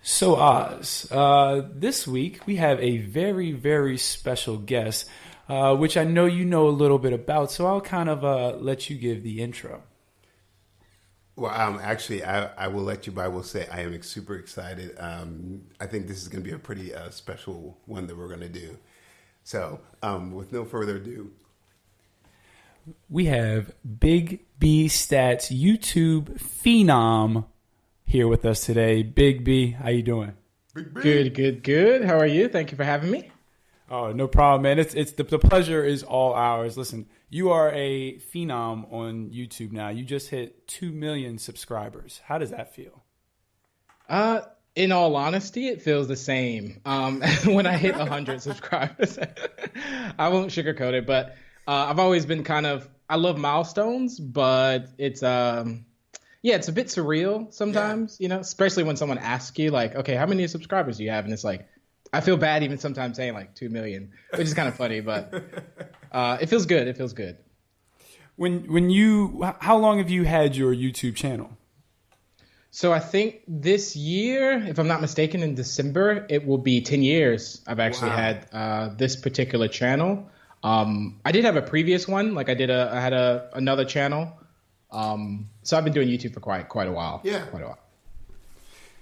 So, Oz, this week we have a very, very special guest, which I know you know a little bit about, so I'll kind of let you give the intro. Well, actually, I will let you, but I will say I am super excited. I think this is going to be a pretty special one that we're going to do. So, with no further ado, we have Big B Statz YouTube phenom here with us today. Big B, how you doing? Big B. Good. How are you? Thank you for having me. Oh, no problem, man. It's the pleasure is all ours. Listen, you are a phenom on YouTube now. You just hit 2 million subscribers. How does that feel? In all honesty, it feels the same. When I hit 100 subscribers, I won't sugarcoat it, but I've always been I love milestones, but it's it's a bit surreal sometimes, especially when someone asks you like, okay, how many subscribers do you have? And it's like, I feel bad even sometimes saying like 2 million, which is kind of funny, but it feels good. It feels good. How long have you had your YouTube channel? So I think this year, if I'm not mistaken, in December, it will be 10 years I've actually had this particular channel. I did have a previous one. Like I had another channel. So I've been doing YouTube for quite a while. Yeah. Quite a while.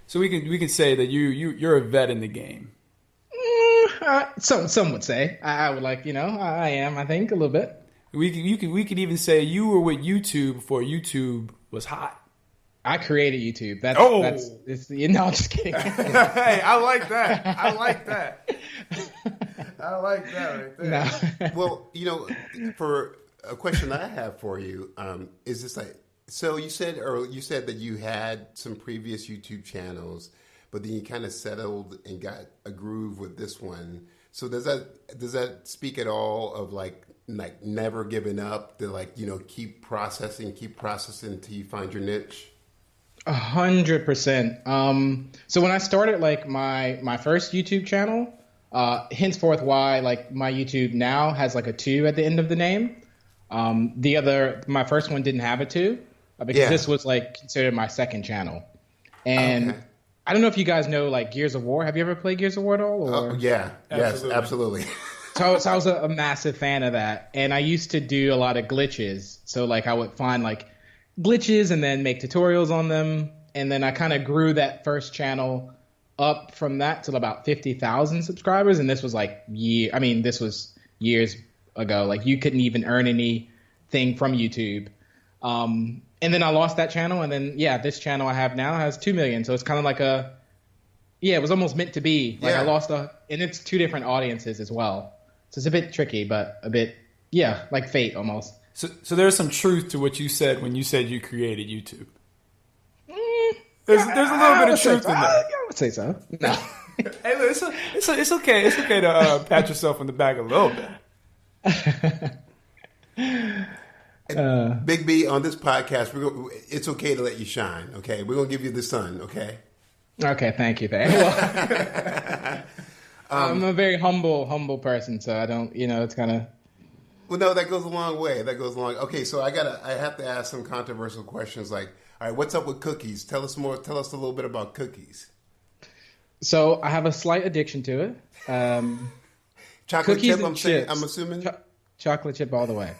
So we can say that you're a vet in the game. Some would say. I would I am, I think, a little bit. We could even say you were with YouTube before YouTube was hot. I created YouTube. I'm just kidding. Hey, I like that. I like that right there. No. Well, for a question I have for you, is this like, so you said that you had some previous YouTube channels, but then you kind of settled and got a groove with this one. So does that speak at all of like never giving up, to keep processing until you find your niche? 100%. So when I started my first YouTube channel, henceforth why my YouTube now has a 2 at the end of the name. My first one didn't have a 2 because this was considered my second channel. And okay. I don't know if you guys know Gears of War. Have you ever played Gears of War at all? Or? Yeah. Yes, absolutely. So I was a massive fan of that. And I used to do a lot of glitches. So I would find glitches and then make tutorials on them. And then I kind of grew that first channel up from that till about 50,000 subscribers. And this was this was years ago. You couldn't even earn anything from YouTube. And then I lost that channel. And then, this channel I have now has 2 million. So it's kind of it was almost meant to be. I lost and it's 2 different audiences as well. So it's a bit tricky, but a bit, like fate almost. So there's some truth to what you said when you said you created YouTube. There's a little bit of truth in that. I would say so. No. Hey, look, it's okay. It's okay to pat yourself on the back a little bit. Big B, on this podcast, it's okay to let you shine. Okay, we're gonna give you the sun. Okay. Okay, thank you. Well, I'm a very humble person, so I don't. It's kind of. Well, no, that goes a long way. Okay, so I have to ask some controversial questions like, all right, what's up with cookies? Tell us more. Tell us a little bit about cookies. So I have a slight addiction to it. Chocolate chip, I'm assuming? Chocolate chip all the way.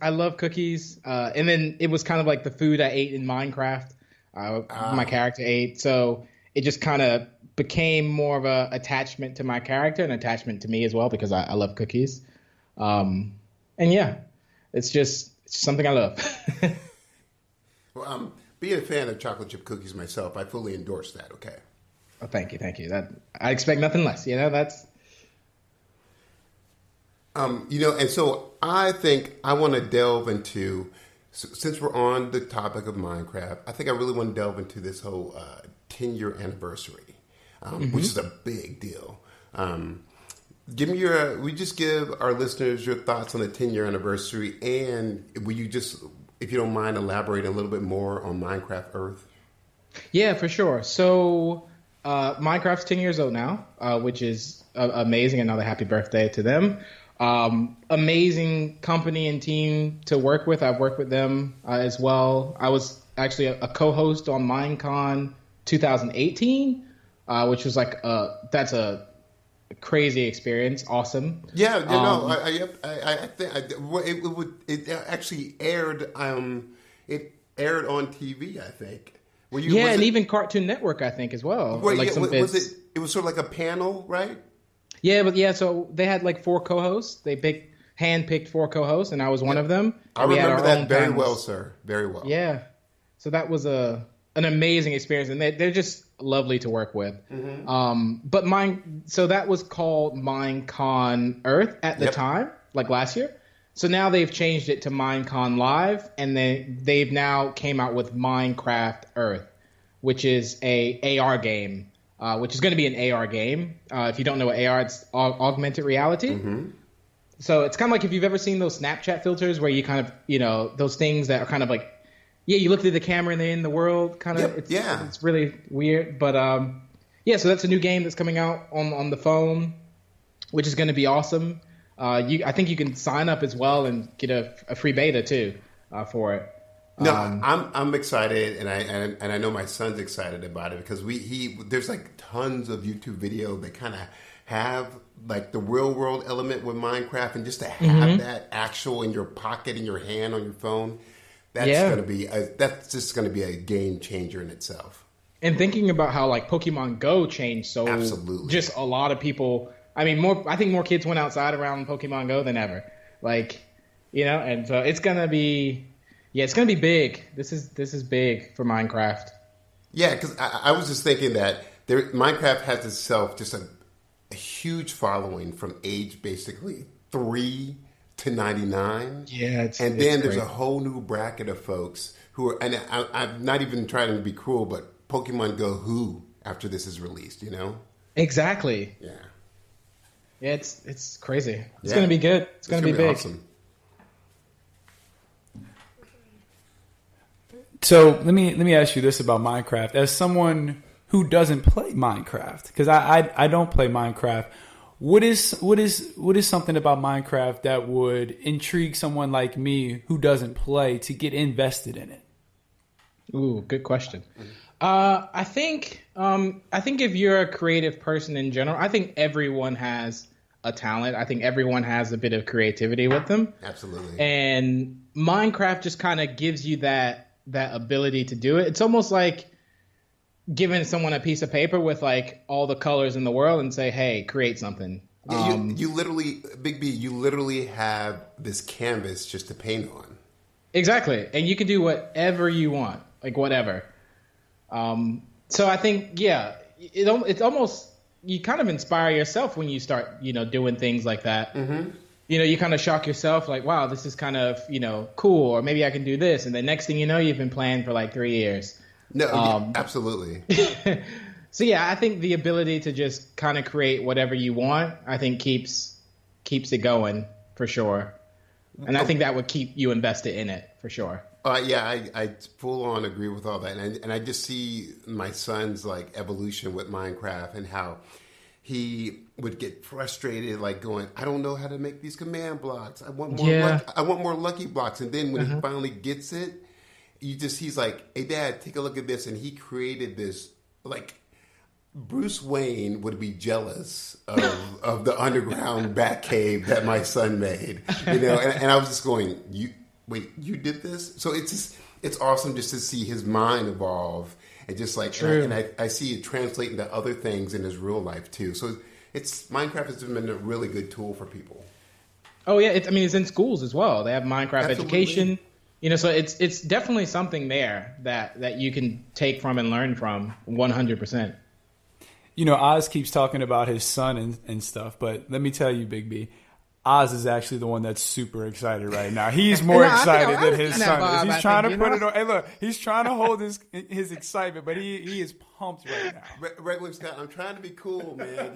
I love cookies. And then it was kind of like the food I ate in Minecraft. My character ate. So it just kind of became more of a attachment to my character and attachment to me as well because I love cookies. It's just something I love. Well, being a fan of chocolate chip cookies myself, I fully endorse that. Okay. Oh, thank you. That I expect nothing less. That's. And so I think I want to delve into, since we're on the topic of Minecraft, I think I really want to delve into this whole 10-year anniversary, which is a big deal. We just give our listeners your thoughts on the 10-year anniversary, and will you just, if you don't mind, elaborate a little bit more on Minecraft Earth? Yeah, for sure. So Minecraft's 10 years old now, which is amazing. Another happy birthday to them. Amazing company and team to work with. I've worked with them as well. I was actually a co-host on Minecon 2018, which was like that's a crazy experience. Awesome. Yeah, I think it actually aired. It aired on TV, I think. And even Cartoon Network, I think, as well. Wait, like was it? It was sort of like a panel, right? Yeah, so they had like 4 co-hosts. They handpicked 4 co-hosts, and I was one of them. I remember that very well, sir. Very well. Yeah. So that was an amazing experience, and they're just lovely to work with. Mm-hmm. So that was called Minecon Earth at the time, like last year. So now they've changed it to Minecon Live, and they've now came out with Minecraft Earth, which is a AR game, which is going to be an AR game. If you don't know what AR, it's augmented reality. Mm-hmm. So it's kind of like if you've ever seen those Snapchat filters where you kind of, those things that are kind of like, you look through the camera and they're in the world, kind of. It's really weird. But so that's a new game that's coming out on the phone, which is going to be awesome. I think you can sign up as well and get a free beta too for it. No, I'm excited, and I know my son's excited about it because there's like tons of YouTube video that kind of have like the real world element with Minecraft, and just to have that actual in your pocket, in your hand, on your phone, that's just going to be a game changer in itself. And thinking about how like Pokemon Go changed, so absolutely, just a lot of people. I mean, I think more kids went outside around Pokemon Go than ever. Like, and so it's gonna be big. This is big for Minecraft. Yeah, because I was just thinking that Minecraft has itself just a huge following from age basically 3 to 99. Yeah, and then there's a whole new bracket of folks who are, and I'm not even trying to be cruel, but Pokemon Go who after this is released, Exactly. Yeah. Yeah, it's crazy. It's going to be good. It's going to be big. Awesome. So let me ask you this about Minecraft. As someone who doesn't play Minecraft, because I don't play Minecraft, what is something about Minecraft that would intrigue someone like me who doesn't play to get invested in it? Ooh, good question. I think if you're a creative person in general, I think everyone has a talent. I think everyone has a bit of creativity with them. Absolutely. And Minecraft just kind of gives you that ability to do it. It's almost like giving someone a piece of paper with like all the colors in the world and say, "Hey, create something." Yeah, you literally, Big B, you literally have this canvas just to paint on. Exactly, and you can do whatever you want, like whatever. So I think, it's almost, you kind of inspire yourself when you start, doing things like that. Mm-hmm. You kind of shock yourself like, wow, this is kind of, cool, or maybe I can do this. And the next thing you know, you've been playing for like 3 years. No, absolutely. So I think the ability to just kind of create whatever you want, I think keeps it going for sure. And I think that would keep you invested in it for sure. I full on agree with all that, and I just see my son's like evolution with Minecraft and how he would get frustrated, like going, "I don't know how to make these command blocks. I want more. I want more lucky blocks." And then when he finally gets it, he's like, "Hey, Dad, take a look at this," and he created this like. Bruce Wayne would be jealous of the underground bat cave that my son made, and I was just going, you did this? So it's awesome just to see his mind evolve and just like, and I see it translate into other things in his real life too. So Minecraft has been a really good tool for people. Oh yeah, it's in schools as well. They have Minecraft education. So it's definitely something there that you can take from and learn from 100%. Oz keeps talking about his son and stuff, but let me tell you, Big B, Oz is actually the one that's super excited right now. He's more excited than his son is. He's trying to put it on. Hey, look, he's trying to hold his excitement, but he is pumped right now. Regular Scott, I'm trying to be cool, man.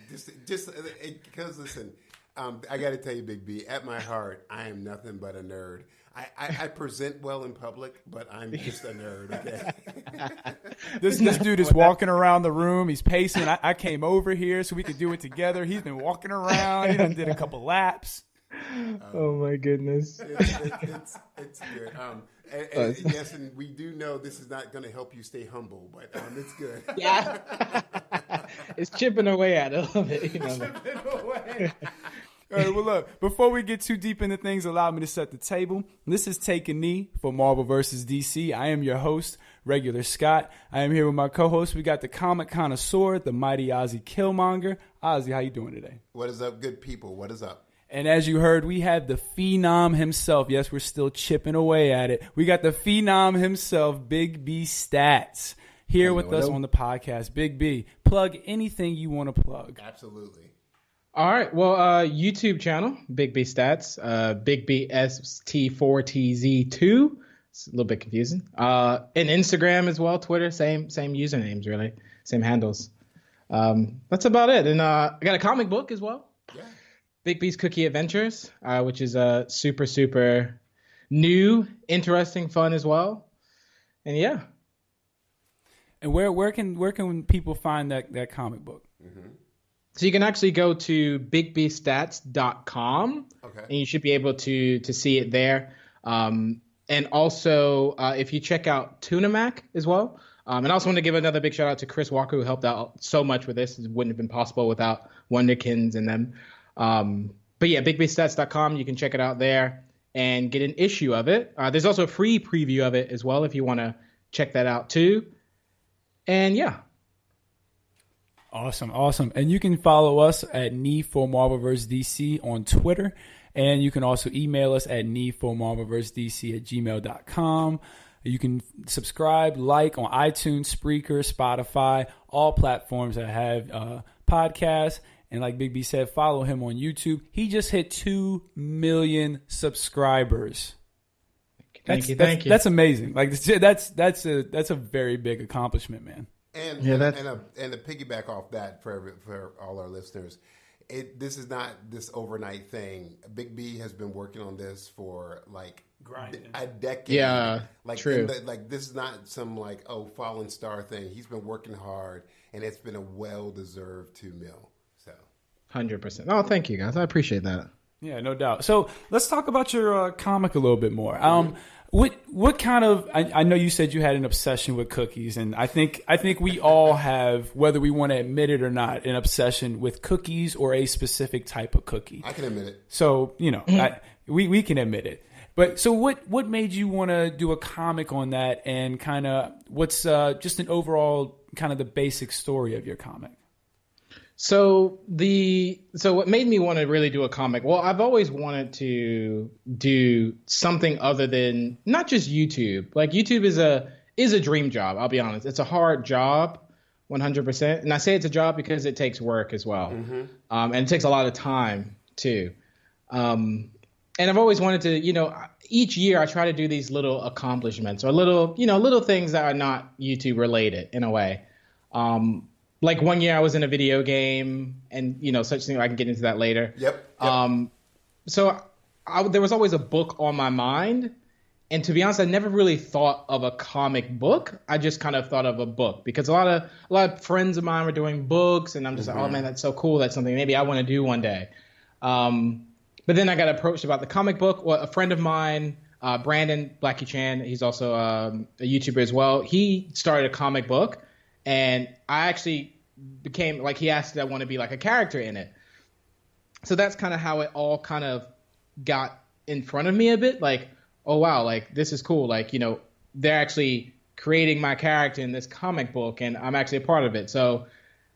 Just because listen, I got to tell you, Big B, at my heart, I am nothing but a nerd. I present well in public, but I'm just a nerd, okay? This dude is walking around the room. He's pacing. I came over here so we could do it together. He's been walking around. He done did a couple laps. Oh my goodness. It's good. And yes, and we do know this is not going to help you stay humble, but it's good. Yeah. It's chipping away at it a little bit. Chipping away. All right, well, look, before we get too deep into things, allow me to set the table. This is Take a Knee for Marvel vs. DC. I am your host, Regular Scott. I am here with my co-host. We got the comic connoisseur, the mighty Ozzy Killmonger. Ozzy, how you doing today? What is up, good people? What is up? And as you heard, we have the phenom himself. Yes, we're still chipping away at it. We got the phenom himself, Big B Statz, here with us on the podcast. Big B, plug anything you want to plug. Absolutely. All right. Well, YouTube channel, Big B Statz, Big B ST4TZ2. It's a little bit confusing. And Instagram as well, Twitter, same usernames, really, same handles. That's about it. And I got a comic book as well. Yeah. Big B's Cookie Adventures, which is super, super new, interesting, fun as well. And yeah. And where can people find that comic book? Mm-hmm. So you can actually go to bigbstats.com, okay, and you should be able to see it there. And also, if you check out Tunamac as well. And I also want to give another big shout out to Chris Walker, who helped out so much with this. It wouldn't have been possible without Wonderkins and them. But yeah, bigbstats.com, you can check it out there and get an issue of it. There's also a free preview of it as well if you want to check that out too. And yeah. Awesome. And you can follow us at Knee4Marvel-vs. DC on Twitter. And you can also email us at knee4marvel-vs. DC@gmail.com. You can subscribe, like on iTunes, Spreaker, Spotify, all platforms that have podcasts. And like Big B said, follow him on YouTube. He just hit 2 million subscribers. Thank you. That's amazing. Like that's a very big accomplishment, man. And to piggyback off that for all our listeners, this is not this overnight thing. Big B has been working on this for like a decade. Yeah, like true. This is not some fallen star thing. He's been working hard, and it's been a well-deserved 2 mil. 100%. Oh, thank you guys. I appreciate that. Yeah, no doubt. So let's talk about your comic a little bit more. What kind of? I know you said you had an obsession with cookies, and I think we all have, whether we want to admit it or not, an obsession with cookies or a specific type of cookie. I can admit it. So we can admit it. But so what made you want to do a comic on that, and kind of what's just an overall kind of the basic story of your comic? So what made me want to really do a comic? Well, I've always wanted to do something other than not just YouTube. Like YouTube is a dream job. I'll be honest. It's a hard job, 100%. And I say it's a job because it takes work as well. Mm-hmm. And it takes a lot of time too. And I've always wanted to, each year I try to do these little accomplishments or little things that are not YouTube related in a way. Like one year I was in a video game and, such thing. I can get into that later. Yep. So there was always a book on my mind. And to be honest, I never really thought of a comic book. I just kind of thought of a book because a lot of friends of mine were doing books. And I'm just like, oh, man, that's so cool. That's something maybe I want to do one day. But then I got approached about the comic book. Well, a friend of mine, Brandon Blackie Chan, he's also a YouTuber as well. He started a comic book. And I actually became he asked if I want to be like a character in it. So that's kind of how it all kind of got in front of me a bit. Like, oh, wow, this is cool. They're actually creating my character in this comic book and I'm actually a part of it. So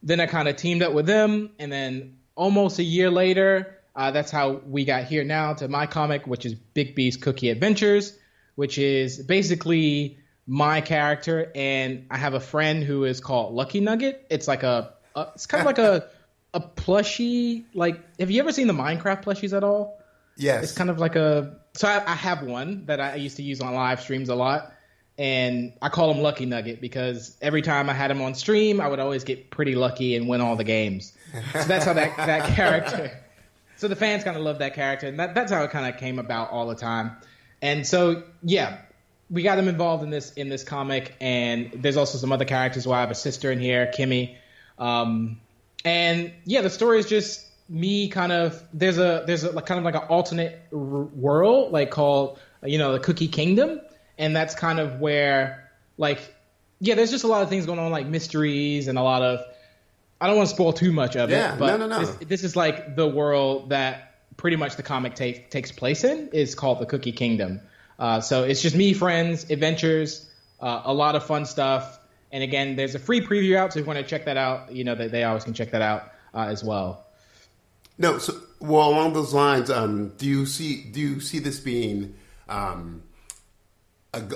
then I kind of teamed up with them. And then almost a year later, that's how we got here now to my comic, which is Big B's Cookie Adventures, which is basically my character, and I have a friend who is called Lucky Nugget. It's like it's kind of like a plushie. Have you ever seen the Minecraft plushies at all? Yes. It's kind of like so I have one that I used to use on live streams a lot, and I call him Lucky Nugget because every time I had him on stream, I would always get pretty lucky and win all the games. So that's how that character. So the fans kind of love that character, and that's how it kind of came about all the time. And so, yeah. We got him involved in this comic, and there's also some other characters. I have a sister in here, Kimmy, and yeah, the story is just me kind of there's a like, kind of like an alternate world like called the Cookie Kingdom, and that's kind of where like there's just a lot of things going on, like mysteries and a lot of, I don't want to spoil too much of it, but no. This is like the world that pretty much the comic takes place in, is called the Cookie Kingdom. So it's just me, friends, adventures, a lot of fun stuff. And again, there's a free preview out, so if you want to check that out, they always can check that out as well. No, so well, along those lines, do you see this being an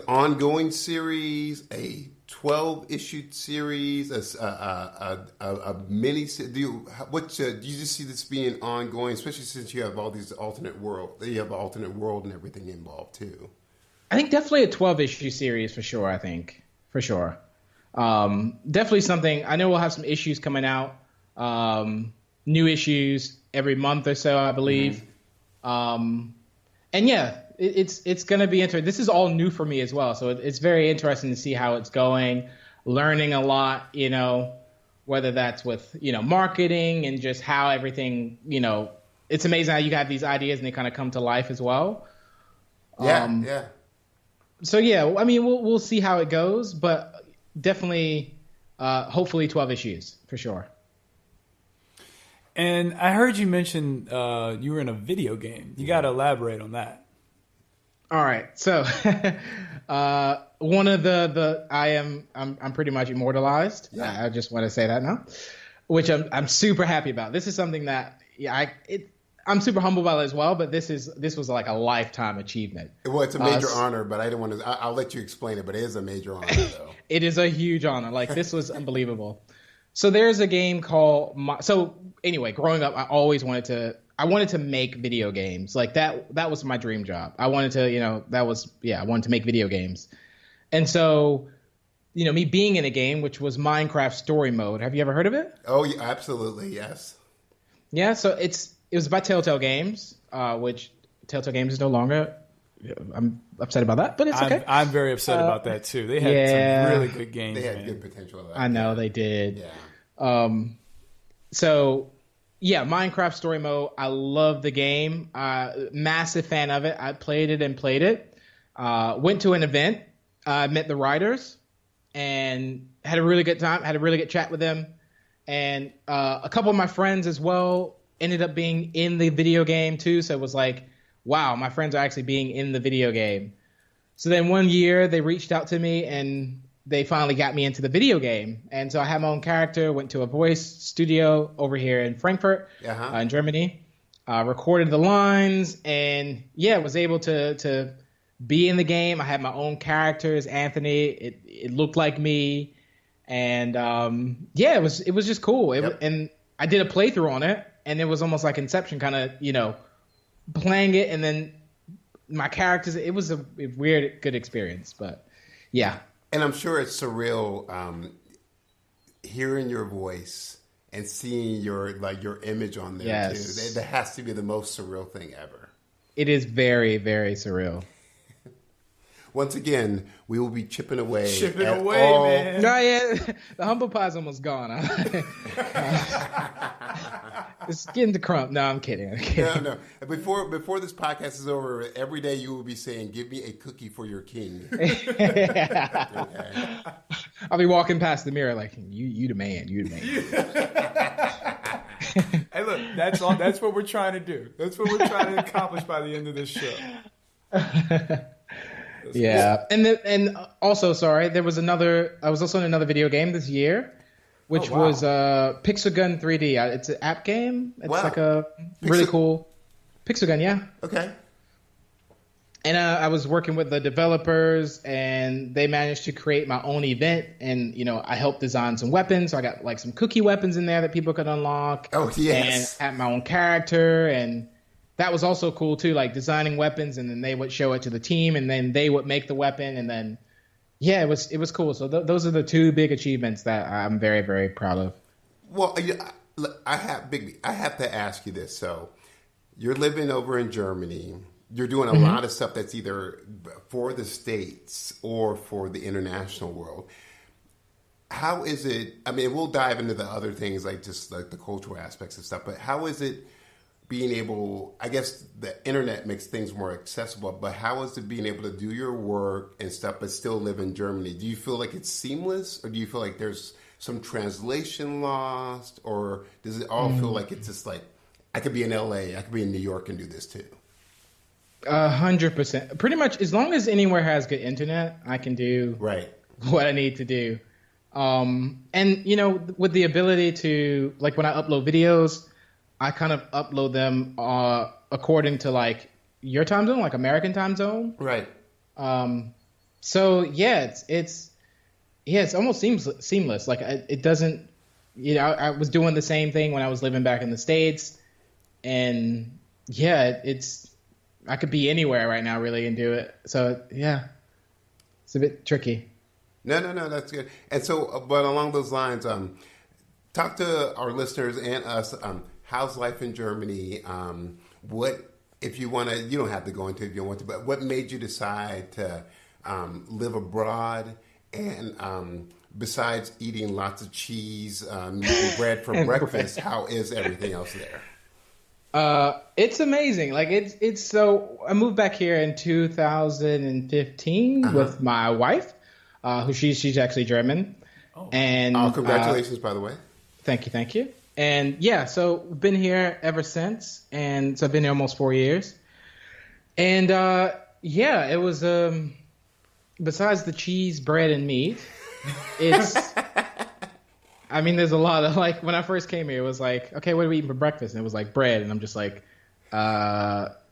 ongoing series, a 12-issue series, a mini? Do you just see this being ongoing, especially since you have all these alternate world and everything involved too? I think definitely a 12-issue series for sure. Definitely something. I know we'll have some issues coming out, new issues every month or so, I believe. Mm-hmm. And yeah, it's going to be interesting. This is all new for me as well, so it's very interesting to see how it's going. Learning a lot, whether that's with marketing and just how everything, it's amazing how you have these ideas and they kind of come to life as well. Yeah. So yeah, I mean, we'll see how it goes, but definitely, hopefully 12 issues for sure. And I heard you mention you were in a video game. You got to elaborate on that. All right, so one of I'm pretty much immortalized. Yeah. I just want to say that now, which I'm super happy about. This is something that I'm super humble about it as well. But this was like a lifetime achievement. Well, it's a major honor, but I didn't want to. I'll let you explain it. But it is a major honor, though. It is a huge honor. Like, this was unbelievable. So there's a game called. So anyway, growing up, I always wanted to make video games. Like that was my dream job. I wanted to, I wanted to make video games. And so, me being in a game, which was Minecraft Story Mode. Have you ever heard of it? Oh, yeah, absolutely. Yes. Yeah. So it was by Telltale Games, which Telltale Games is no longer. I'm upset about that, but it's okay. I'm very upset about that too. They had some really good games. They had good potential. I know they did. Yeah. So yeah, Minecraft Story Mode. I love the game. Massive fan of it. I played it. Went to an event. Met the writers and had a really good time. Had a really good chat with them. And a couple of my friends as well ended up being in the video game too. So it was like, wow, my friends are actually being in the video game. So then one year they reached out to me and they finally got me into the video game. And so I had my own character, went to a voice studio over here in Frankfurt, in Germany, recorded the lines, and was able to be in the game. I had my own characters, Anthony. It looked like me. And it was just cool. And I did a playthrough on it, and it was almost like Inception, kind of, playing it, and then my characters. It was a weird, good experience, but yeah. And I'm sure it's surreal hearing your voice and seeing your image on there too. That has to be the most surreal thing ever. It is very, very surreal. Once again, we will be chipping away, man. No, yeah, the humble pie's almost gone. It's getting to crump. No, I'm kidding. No. Before this podcast is over, every day you will be saying, "Give me a cookie for your king." Okay. I'll be walking past the mirror like, "You the man. You the man." Hey, look, that's all. That's what we're trying to do. That's what we're trying to accomplish by the end of this show. Yeah, and also, sorry, I was also in another video game this year, which was Pixel Gun 3D. It's an app game. It's like a really cool Pixel Gun, yeah. Okay. And I was working with the developers, and they managed to create my own event, and I helped design some weapons. So I got like some cookie weapons in there that people could unlock. Oh yes. And had my own character, and that was also cool too, like designing weapons, and then they would show it to the team, and then they would make the weapon, and then it was cool. So those are the two big achievements that I'm very, very proud of. Well, I have to ask you this. So you're living over in Germany. You're doing a lot of stuff that's either for the States or for the international world. how is it? I mean, we'll dive into the other things like just like the cultural aspects and stuff. But how is it being able? I guess the internet makes things more accessible. But how is it being able to do your work and stuff, but still live in Germany? Do you feel like it's seamless, or do you feel like there's some translation lost, or does it all feel like it's just like I could be in LA, I could be in New York and do this too? 100%. Pretty much, as long as anywhere has good internet, I can do what I need to do. And you know, with the ability to, like, when I upload videos, I kind of upload them according to like your time zone, like American time zone. Right. So yeah, it's almost seamless. Like it doesn't, you know, I was doing the same thing when I was living back in the States, and yeah, I could be anywhere right now really and do it. So yeah, it's a bit tricky. No, that's good. And so, but along those lines, talk to our listeners and us. How's life in Germany? What, if you want to, you don't have to go into it if you don't want to, but what made you decide to live abroad? And besides eating lots of cheese, eating bread for breakfast, how is everything else there? It's amazing. Like it's so. I moved back here in 2015 with my wife, who she's actually German. Oh. And congratulations, by the way. Thank you. And yeah, so we've been here ever since, and so I've been here almost 4 years. And yeah, it was besides the cheese, bread, and meat, it's. I mean, there's a lot of, like, when I first came here, it was like, okay, what are we eating for breakfast? And it was like bread, and I'm just like,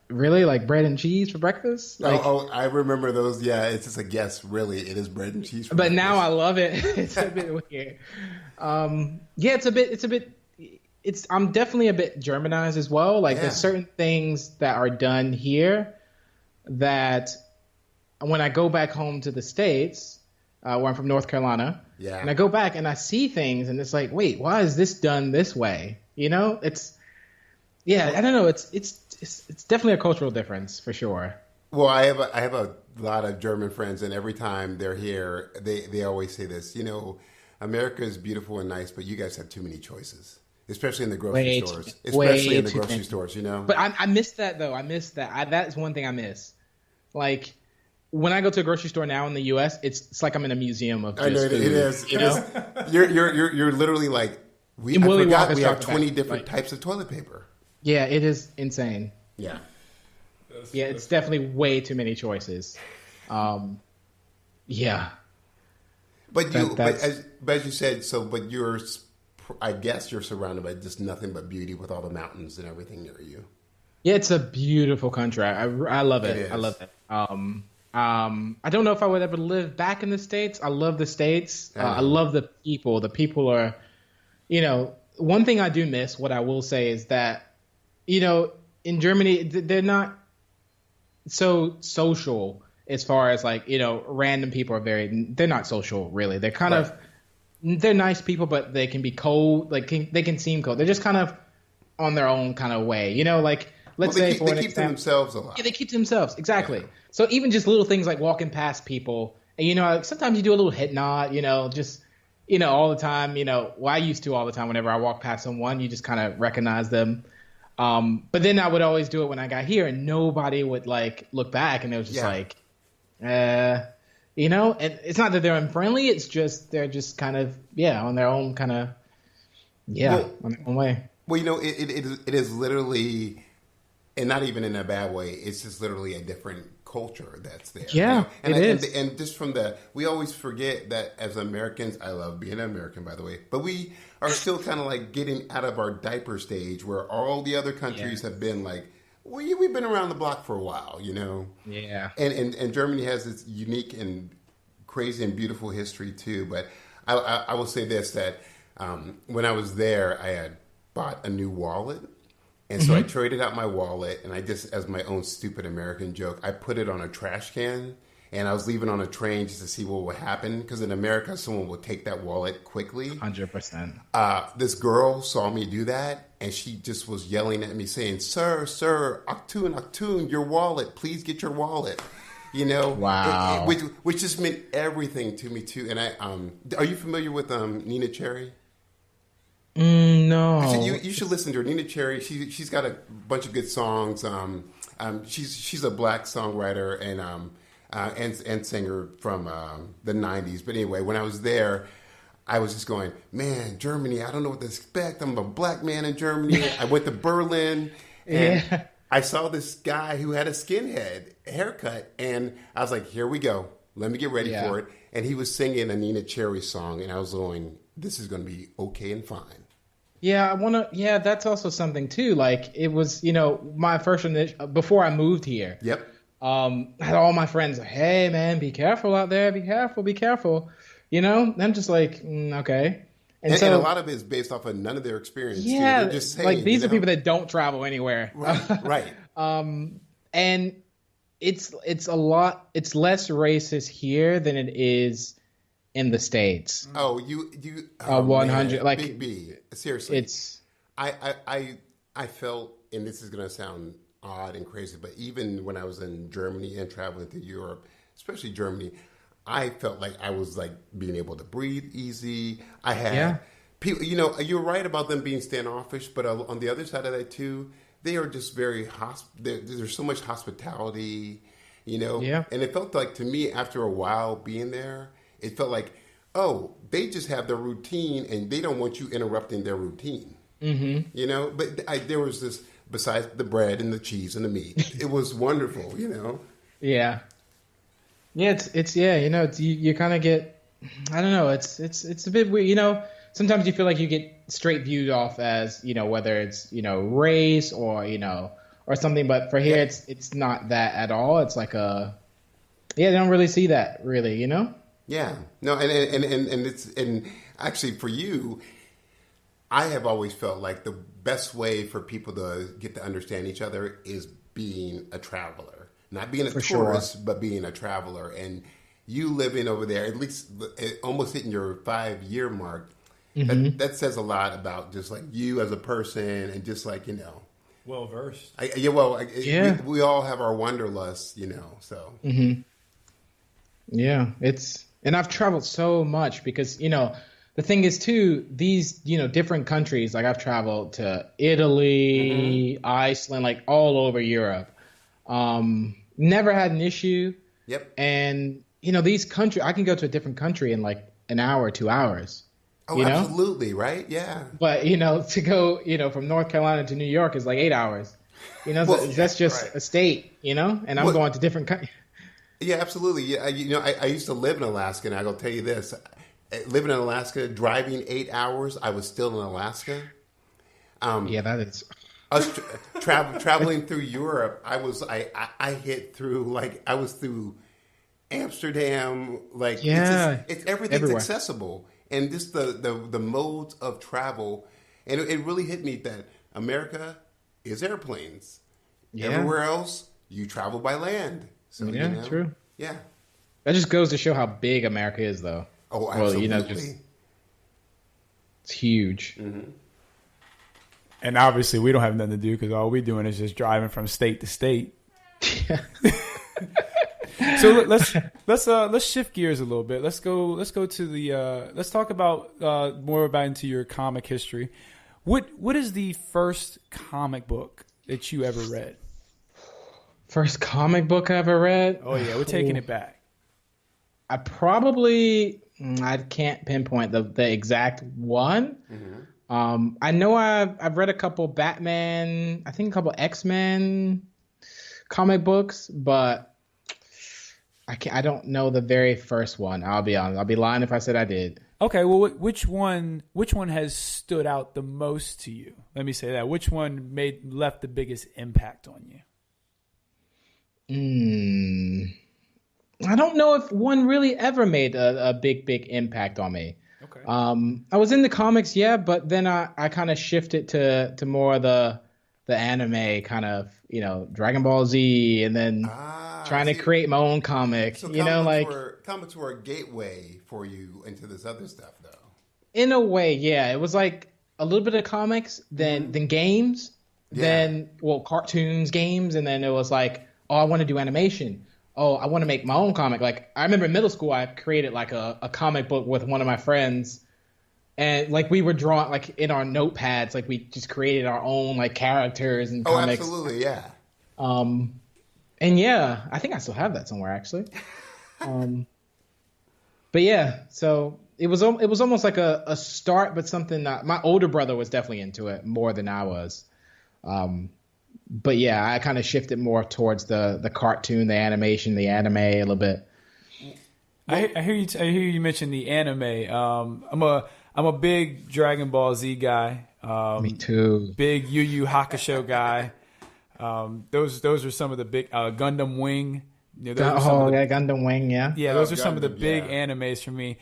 really, like bread and cheese for breakfast? Like, I remember those. Yeah, it's just like, yes, really, it is bread and cheese. For but breakfast. Now I love it. It's a bit weird. Yeah, it's a bit. I'm definitely a bit Germanized as well. Like there's certain things that are done here that when I go back home to the States, where I'm from North Carolina, and I go back and I see things and it's like, wait, why is this done this way? You know, I don't know. It's definitely a cultural difference for sure. Well, I have a lot of German friends, and every time they're here, they always say this. You know, America is beautiful and nice, but you guys have too many choices. Especially in the grocery stores. Especially in the grocery stores, you know? But I miss that, though. I miss that. That's one thing I miss. Like, when I go to a grocery store now in the U.S., it's like I'm in a museum of just food. It is. You know? You're literally like, we have 20 different types of toilet paper. Yeah, it is insane. Yeah. It's definitely way too many choices. Yeah. But as you said, I guess you're surrounded by just nothing but beauty with all the mountains and everything near you. Yeah, it's a beautiful country. I love it. I love it. I don't know if I would ever live back in the States. I love the States. I love the people. The people are, you know, one thing I do miss, what I will say is that, you know, in Germany, they're not so social as far as like, you know, random people they're not social really. They're kind of, they're nice people, but they can be cold. Like they can seem cold. They're just kind of on their own kind of way, you know. Like let's say they keep to themselves a lot. Yeah, they keep to themselves exactly. Yeah. So even just little things like walking past people, and you know, sometimes you do a little head nod, you know, just you know, all the time. You know, well, I used to all the time. Whenever I walk past someone, you just kind of recognize them. But then I would always do it when I got here, and nobody would like look back, and it was just like, you know, and it's not that they're unfriendly. It's just they're just kind of on their own kind of on their own way. Well, you know, it is literally, and not even in a bad way. It's just literally a different culture that's there. Yeah, you know? it is. And just from we always forget that as Americans. I love being an American, by the way, but we are still kind of like getting out of our diaper stage, where all the other countries have been like. We've been around the block for a while, you know. Yeah. And Germany has this unique and crazy and beautiful history too. But I will say this, that when I was there, I had bought a new wallet, and so I traded out my wallet, and I just, as my own stupid American joke, I put it on a trash can, and I was leaving on a train just to see what would happen, because in America, someone will take that wallet quickly. 100%. This girl saw me do that, and she just was yelling at me saying, Sir, Achtung, your wallet, please get your wallet. Wow. Which just meant everything to me too. And are you familiar with Nina Cherry? No. Actually, you should listen to her. Nina Cherry. She's got a bunch of good songs. She's a black songwriter and singer from the '90s. But anyway, when I was there, I was just going, man, Germany. I don't know what to expect. I'm a black man in Germany. I went to Berlin, and I saw this guy who had a skinhead haircut, and I was like, here we go. Let me get ready for it. And he was singing a Nina Cherry song, and I was going, this is going to be okay and fine. Yeah, that's also something too. Like it was, my first before I moved here. Yep. I had all my friends like, hey man, be careful out there, be careful. And I'm just like, okay. And a lot of it is based off of none of their experience. Yeah, they're just saying, like these are people that don't travel anywhere. Right. And it's less racist here than it is in the States. Oh, 100 man. like Big B. Seriously, it's I felt, and this is going to sound odd and crazy, but even when I was in Germany and traveling to Europe, especially Germany, I felt like I was like being able to breathe easy. I had people, you're right about them being standoffish, but on the other side of that too, they are just very there's so much hospitality, Yeah. And it felt like to me after a while being there, it felt like, oh, they just have their routine and they don't want you interrupting their routine. Mm-hmm. But there was this, besides the bread and the cheese and the meat, it was wonderful, Yeah. Yeah, it's you kind of get, I don't know, it's a bit weird, sometimes you feel like you get straight viewed off as, whether it's, race or, or something, but for here it's not that at all. It's like they don't really see that really, Yeah, no, and actually for you, I have always felt like the best way for people to get to understand each other is being a traveler, not being a tourist, but being a traveler. And you living over there, at least almost hitting your 5-year mark, that says a lot about just like you as a person and just like, well versed. We all have our wanderlust, so. Mm-hmm. Yeah, and I've traveled so much because, the thing is too, these, different countries, like I've traveled to Italy, Iceland, like all over Europe. Never had an issue. Yep. And, these countries, I can go to a different country in like an hour, 2 hours. Oh, absolutely. Right. Yeah. But, to go, from North Carolina to New York is like 8 hours. That's just a state, and I'm going to different countries. Yeah, absolutely. Yeah, I used to live in Alaska, and I will tell you this: living in Alaska, driving 8 hours, I was still in Alaska. That is. Us traveling through Europe, I hit through I was through Amsterdam. It's everything's everywhere. Accessible, and just the modes of travel, and it really hit me that America is airplanes. Yeah. Everywhere else, you travel by land. So, true. Yeah. That just goes to show how big America is, though. Oh, absolutely. Well, it's huge. Mm-hmm. And obviously, we don't have nothing to do because all we're doing is just driving from state to state. So let's shift gears a little bit. Let's go to the let's talk about more about into your comic history. What is the first comic book that you ever read? First comic book I ever read? Oh, yeah. We're taking it back. I can't pinpoint the exact one. Mm-hmm. I know I've read a couple Batman, I think a couple X-Men comic books, but I don't know the very first one. I'll be honest. I'll be lying if I said I did. Okay, well, which one has stood out the most to you? Let me say that. Which one left the biggest impact on you? I don't know if one really ever made a big impact on me. Okay. I was in the comics, but then I kind of shifted to more the anime kind of, Dragon Ball Z, and then trying to create my own comic. So comics were a gateway for you into this other stuff, though. In a way, yeah. It was like a little bit of comics, then games, then cartoons, games, and then it was like, oh, I want to do animation. oh, I want to make my own comic. Like I remember in middle school, I created like a comic book with one of my friends, and like we were drawing like in our notepads, like we just created our own like characters and comics. Absolutely, yeah. And yeah, I think I still have that somewhere actually. But yeah, so it was almost like a start, but something that my older brother was definitely into it more than I was. But yeah, I kind of shifted more towards the cartoon, the animation, the anime a little bit. I hear you mention the anime. I'm a big Dragon Ball Z guy. Me too. Big Yu Yu Hakusho guy. Those are some of the big Gundam Wing. You know, Gundam Wing, yeah. Yeah, those are some of the big animes for me.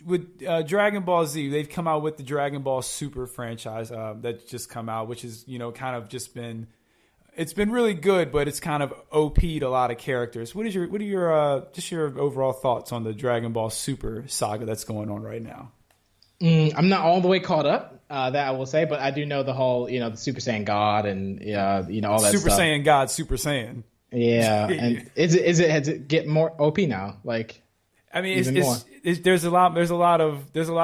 With Dragon Ball Z, they've come out with the Dragon Ball Super franchise that's just come out, which is kind of just been, it's been really good, but it's kind of OP'd a lot of characters. What are your just your overall thoughts on the Dragon Ball Super saga that's going on right now? I'm not all the way caught up, that I will say, but I do know the whole, the Super Saiyan God and all that Super stuff. Saiyan God, Super Saiyan. Yeah, and has it get more OP now? Like, I mean, there's a lot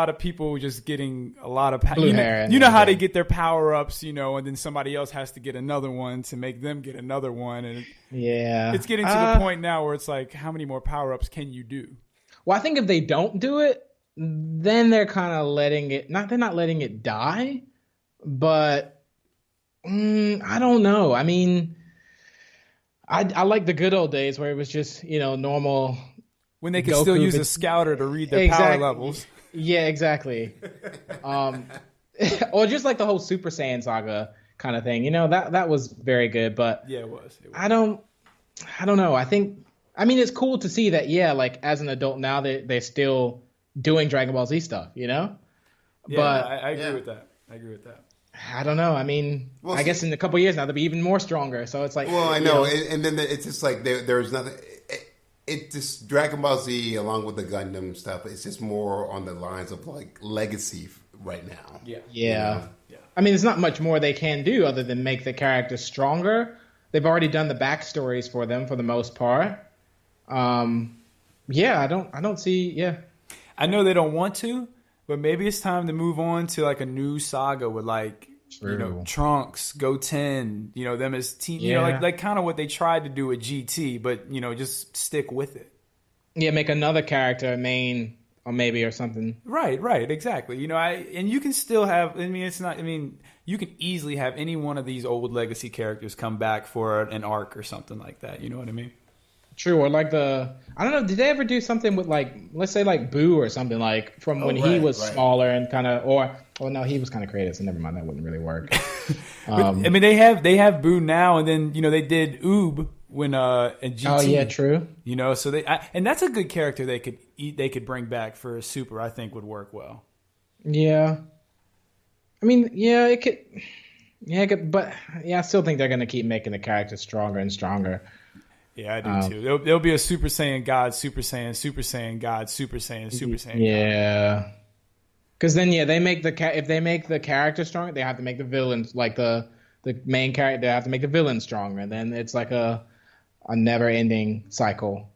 of people just getting a lot of blue hair. You know how they get their power ups, and then somebody else has to get another one to make them get another one, and it's getting to the point now where it's like, how many more power ups can you do? Well, I think if they don't do it, then they're kind of letting it. They're not letting it die, but I don't know. I mean, I like the good old days where it was just normal. When they could still use a scouter to read their power levels. Yeah, exactly. Or just like the whole Super Saiyan saga kind of thing. That was very good. But yeah, it was. I don't know. I mean, it's cool to see that. Yeah, like as an adult now, they're still doing Dragon Ball Z stuff. Yeah, but I agree with that. I don't know. I mean, I guess in a couple of years now they'll be even more stronger. So it's like, well, I know, and then it's just like there's nothing. It just Dragon Ball Z along with the Gundam stuff. It's just more on the lines of like legacy right now. Yeah. I mean, there's not much more they can do other than make the characters stronger. They've already done the backstories for them for the most part. Yeah, I don't see. Yeah, I know they don't want to. But maybe it's time to move on to like a new saga with like Trunks, Goten, them as team, like kind of what they tried to do with GT, but just stick with it. Yeah, make another character main or something. Right, exactly. And you can still have. I mean, you can easily have any one of these old legacy characters come back for an arc or something like that. You know what I mean? True, or like I don't know, did they ever do something with like, let's say like Boo or something like from when he was smaller and kind of, no, he was kind of creative, so never mind, that wouldn't really work. I mean, they have Boo now, and then they did Oob when in GT. Oh yeah, true. So and that's a good character they could bring back for a Super. I think would work well. Yeah, I mean, yeah, it could, but yeah, I still think they're gonna keep making the characters stronger and stronger. Yeah, I do too. There'll be a Super Saiyan God, Super Saiyan, Super Saiyan God, Super Saiyan, Super Saiyan. Yeah, because then if they make the character stronger, they have to make the villains like the main character. They have to make the villain stronger, and then it's like a never-ending cycle.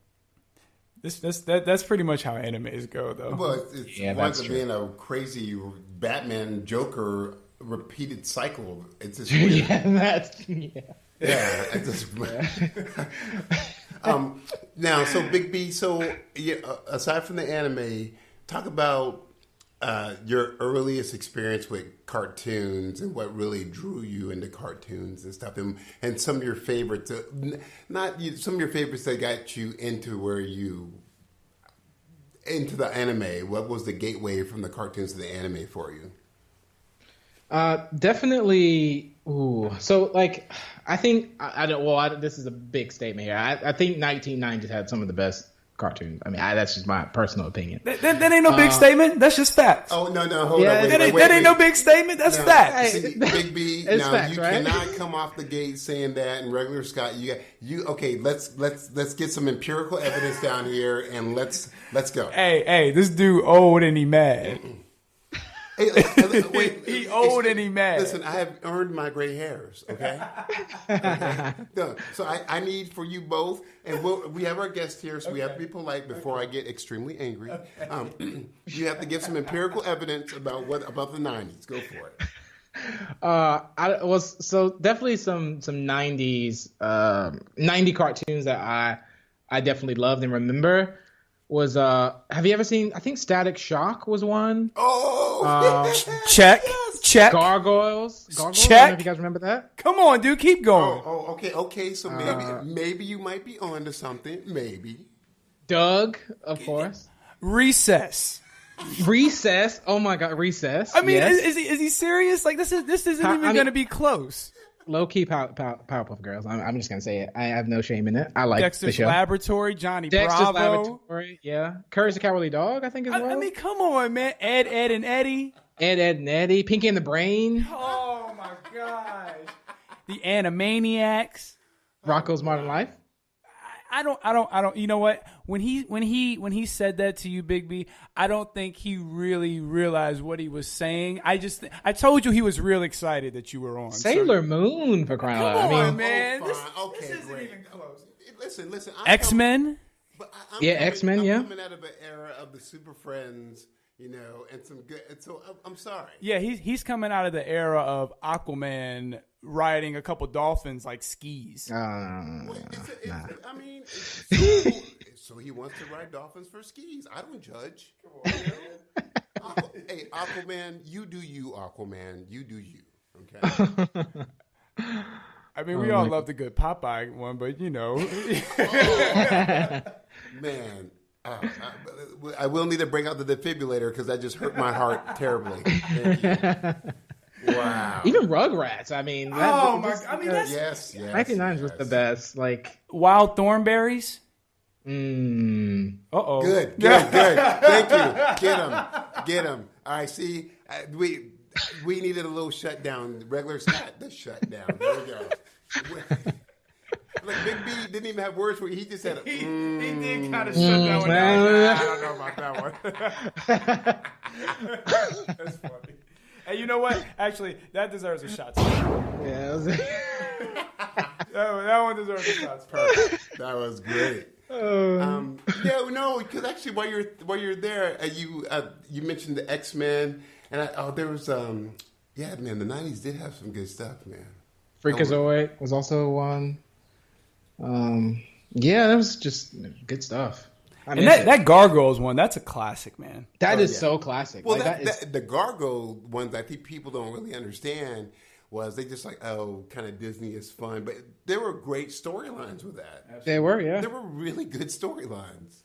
That's pretty much how animes go, though. Well, it's winds up being a crazy Batman Joker repeated cycle. It's just weird. Yeah, I just. Now, so Big B. So, aside from the anime, talk about your earliest experience with cartoons and what really drew you into cartoons and stuff, and some of your favorites. Some of your favorites that got you into into the anime. What was the gateway from the cartoons to the anime for you? Definitely. Ooh, so like, I think this is a big statement here. I think 1990s had some of the best cartoons. I mean, that's just my personal opinion. That ain't no big statement. That's just facts. Oh no, hold on. That ain't no big statement. That's facts. See, Big B. Now facts, you cannot come off the gate saying that. And regular Scott, okay. Let's get some empirical evidence down here and let's go. Hey, this dude old and he mad. Wait, he old and he mad. Listen, I have earned my gray hairs. Okay. Okay? No, so I need for you both, and we have our guest here, so we have to be polite before I get extremely angry. You have to give some empirical evidence about the '90s. Go for it. I was so definitely some '90s 90 cartoons that I definitely loved and remember. Was have you ever seen? I think Static Shock was one. Oh, check. Gargoyles. Check. I don't know if you guys remember that. Come on, dude, keep going. Okay. So maybe you might be on to something. Maybe. Doug, of course. Recess. Oh my God, Recess. I mean, yes. is he serious? Like this isn't even going to be close. Low key Powerpuff Girls. I'm just gonna say it. I have no shame in it. I like Dexter's the show. Laboratory, Johnny Dexter's Bravo. Laboratory, yeah. Courage the Cowardly Dog, I think as well. I mean, come on, man. Ed, and Eddie. Ed, and Eddie. Pinky and the Brain. Oh my gosh. The Animaniacs. Rocko's Modern Life. I don't. You know what? When he said that to you, Big B, I don't think he really realized what he was saying. I told you he was real excited that you were on. Sailor Moon, for crying out loud. Come on, man. This isn't great. even close. Listen. X-Men. X-Men. Yeah. I'm coming out of an era of the Super Friends, and some good. So I'm sorry. Yeah, he's coming out of the era of Aquaman riding a couple dolphins like skis. So he wants to ride dolphins for skis. I don't judge. Hey, Aquaman, you do you, Aquaman. You do you. Okay. I mean, we all love the good Popeye one, but Man. I will need to bring out the defibrillator because that just hurt my heart terribly. Thank you. Wow. Even Rugrats. I mean, my God. I mean, that's yes. 99 was the best. Like Wild Thornberries. Uh-oh. Good. Thank you. Get him. All right. See, we needed a little shutdown. Regular Scott, the shutdown. There we go. Like Big B didn't even have words for it. He just said, he did kind of shut that one down. I don't know about that one. That's funny. Hey, you know what? Actually, that deserves a shot. Yeah, that one deserves a shot. Perfect. That was great. Because actually, while you're there, you mentioned the X-Men, and there was man, the '90s did have some good stuff, man. Freakazoid was also one. That was just good stuff. And that Gargoyles one, that's a classic, man. That is so classic. Well, the Gargoyle ones, I think people don't really understand, was they just like, kind of Disney is fun. But there were great storylines with that. Absolutely. They were, yeah. There were really good storylines.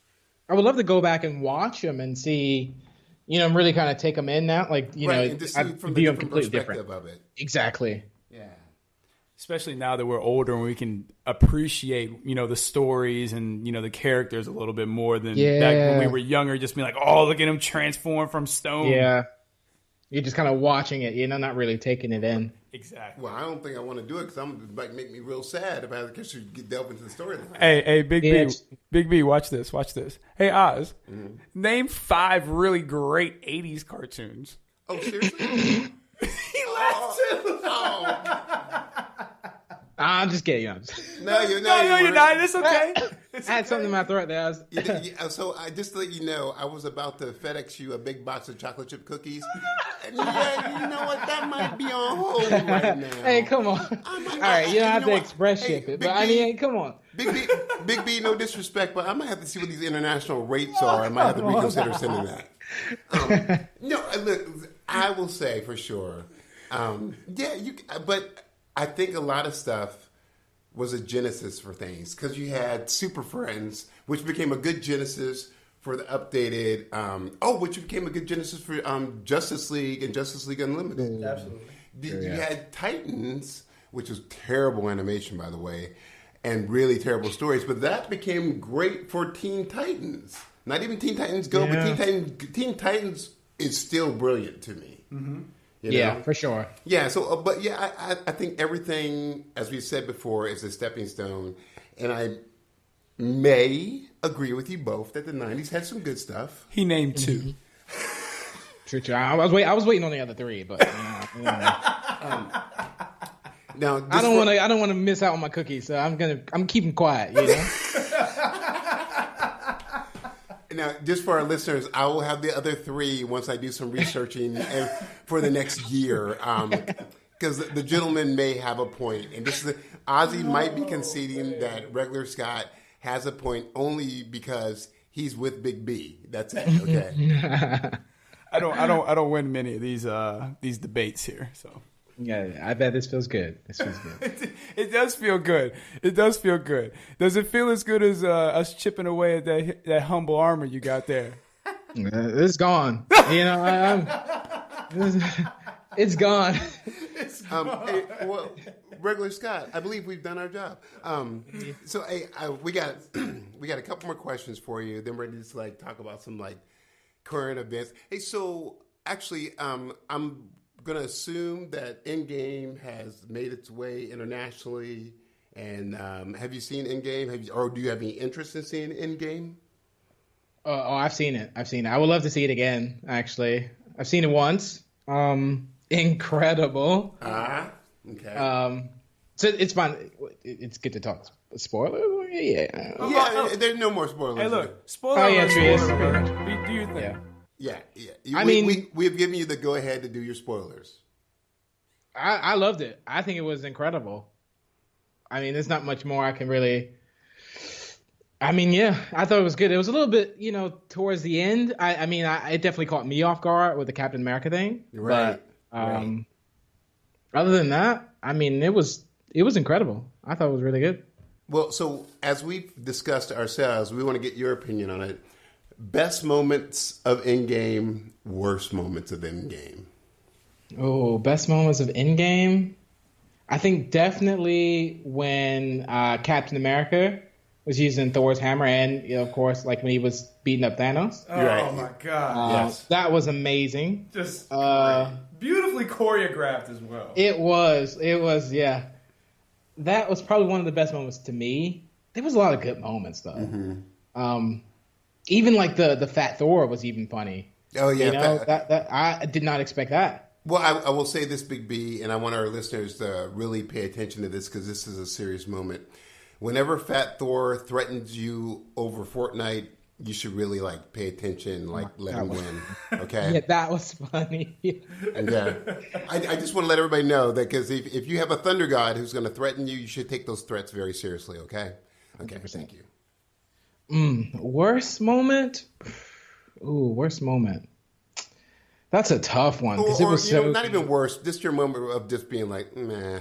I would love to go back and watch them and see, really kind of take them in now. Like, and just see from the different perspective of it. Exactly. Yeah. Especially now that we're older and we can appreciate, the stories and, the characters a little bit more than back when we were younger, just being like, oh, look at him transform from stone. Yeah. You're just kind of watching it, not really taking it in. Exactly. Well, I don't think I want to do it because it might make me real sad if I have to delve into the storyline. Hey, Big B, watch this. Hey, Oz, name 5 really great 80s cartoons. Oh, seriously? He laughed too. I'm just kidding. No, you're not. It's okay. I had something in my throat there. So just to let you know, I was about to FedEx you a big box of chocolate chip cookies. And you know what? That might be on hold right now. Hey, come on. All right, you don't have to express ship it, but come on. Big B, no disrespect, but I might have to see what these international rates are. I might have to reconsider sending that. Look, I will say for sure. But I think a lot of stuff was a genesis for things because you had Super Friends, which became a good genesis for the updated. Which became a good genesis for Justice League and Justice League Unlimited. Absolutely. You had Titans, which was terrible animation, by the way, and really terrible stories. But that became great for Teen Titans. Not even Teen Titans Go, but Teen Titans is still brilliant to me. Mm-hmm. For sure. Yeah. So, I think everything, as we said before, is a stepping stone, and I may agree with you both that the '90s had some good stuff. He named 2. True. I was waiting on the other three, but now I don't want to miss out on my cookies, so I'm keeping quiet. Now, just for our listeners, I will have the other three once I do some researching for the next year, because the gentleman may have a point, and Ozzy might be conceding that Regular Scott has a point only because he's with Big B. That's it. Okay. I don't win many of these debates here, so. Yeah, I bet this feels good. It does feel good. Does it feel as good as us chipping away at that humble armor you got there? It's gone. It's gone. Hey, well, Regular Scott, I believe we've done our job. So we got a couple more questions for you. Then we're going to just talk about some current events. Hey, so actually, I'm going to assume that Endgame has made its way internationally. And have you seen Endgame? Or do you have any interest in seeing Endgame? I've seen it. I would love to see it again, actually. I've seen it once. Incredible. Okay. So it's fun. It's good to talk. Spoilers? Yeah. There's no more spoilers. Hey, look. Spoiler alert. Do your thing. Yeah. We've given you the go-ahead to do your spoilers. I loved it. I think it was incredible. I mean, there's not much more I can really... I thought it was good. It was a little bit, towards the end. It definitely caught me off guard with the Captain America thing. Right. But other than that, it was incredible. I thought it was really good. Well, so as we've discussed ourselves, we want to get your opinion on it. Best moments of Endgame, worst moments of Endgame. Oh, best moments of Endgame? I think definitely when Captain America was using Thor's hammer and, of course, when he was beating up Thanos. Oh, right. My God. Yes. That was amazing. Just beautifully choreographed as well. It was, yeah. That was probably one of the best moments to me. There was a lot of good moments, though. Mm-hmm. Even the Fat Thor was even funny. Oh, yeah. That I did not expect that. Well, I will say this, Big B, and I want our listeners to really pay attention to this because this is a serious moment. Whenever Fat Thor threatens you over Fortnite, you should really pay attention, let him win. Okay? Yeah, that was funny. And I just want to let everybody know that because if you have a Thunder God who's going to threaten you, you should take those threats very seriously. Okay? Okay. 100%. Thank you. Worst moment? Ooh, worst moment. That's a tough one because it was so. Not even worst. Just your moment of just being meh.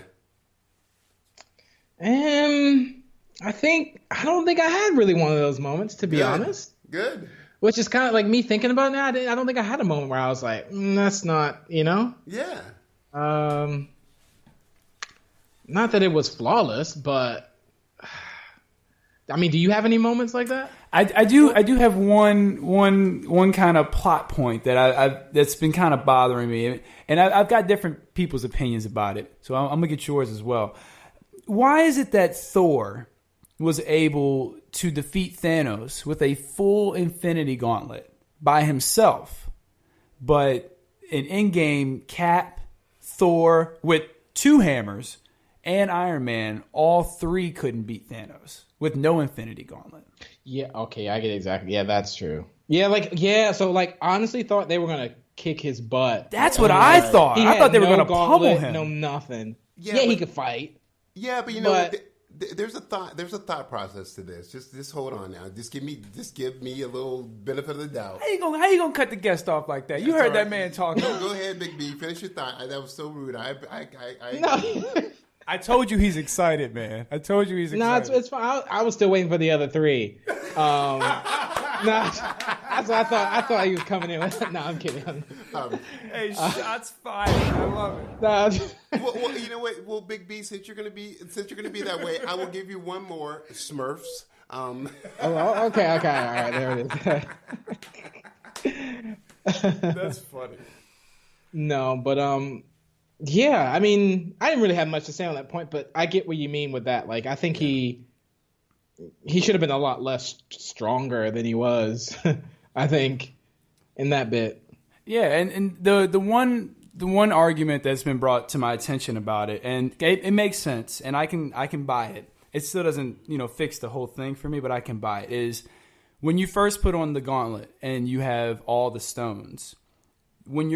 I don't think I had really one of those moments, to be honest. Good. Which is kind of me thinking about it now. I don't think I had a moment where I was like, that's not, Yeah. Not that it was flawless, but do you have any moments like that? I do have one kind of plot point that that's been kind of bothering me, and I've got different people's opinions about it. So I'm gonna get yours as well. Why is it that Thor was able to defeat Thanos with a full Infinity Gauntlet by himself, but in Endgame, Cap, Thor with two hammers, and Iron Man, all three couldn't beat Thanos with no Infinity Gauntlet? Yeah, okay, I get exactly. Yeah, that's true. Yeah, so honestly thought they were going to kick his butt. That's what I thought. I thought they were going to pummel him. No, nothing. Yeah, he could fight. Yeah, but there's a thought process to this. Just hold on now. Just give me a little benefit of the doubt. How you gonna cut the guest off like that? You heard that man talking. No, go ahead, Big B. Finish your thought. That was so rude. No. I told you he's excited, man. I told you he's excited. No, it's fine. I was still waiting for the other three. I thought he was coming in with. No, I'm kidding. Hey, shots fired. I love it. Well, you know what? Well, Big B, since you're gonna be that way, I will give you one more Smurfs. Okay. All right, there it is. That's funny. No, but yeah. I didn't really have much to say on that point, but I get what you mean with that. I think he should have been a lot less stronger than he was. I think in that bit. Yeah, and the one argument that's been brought to my attention about it, and it makes sense, and I can buy it. It still doesn't, fix the whole thing for me, but I can buy it. Is when you first put on the gauntlet and you have all the stones, when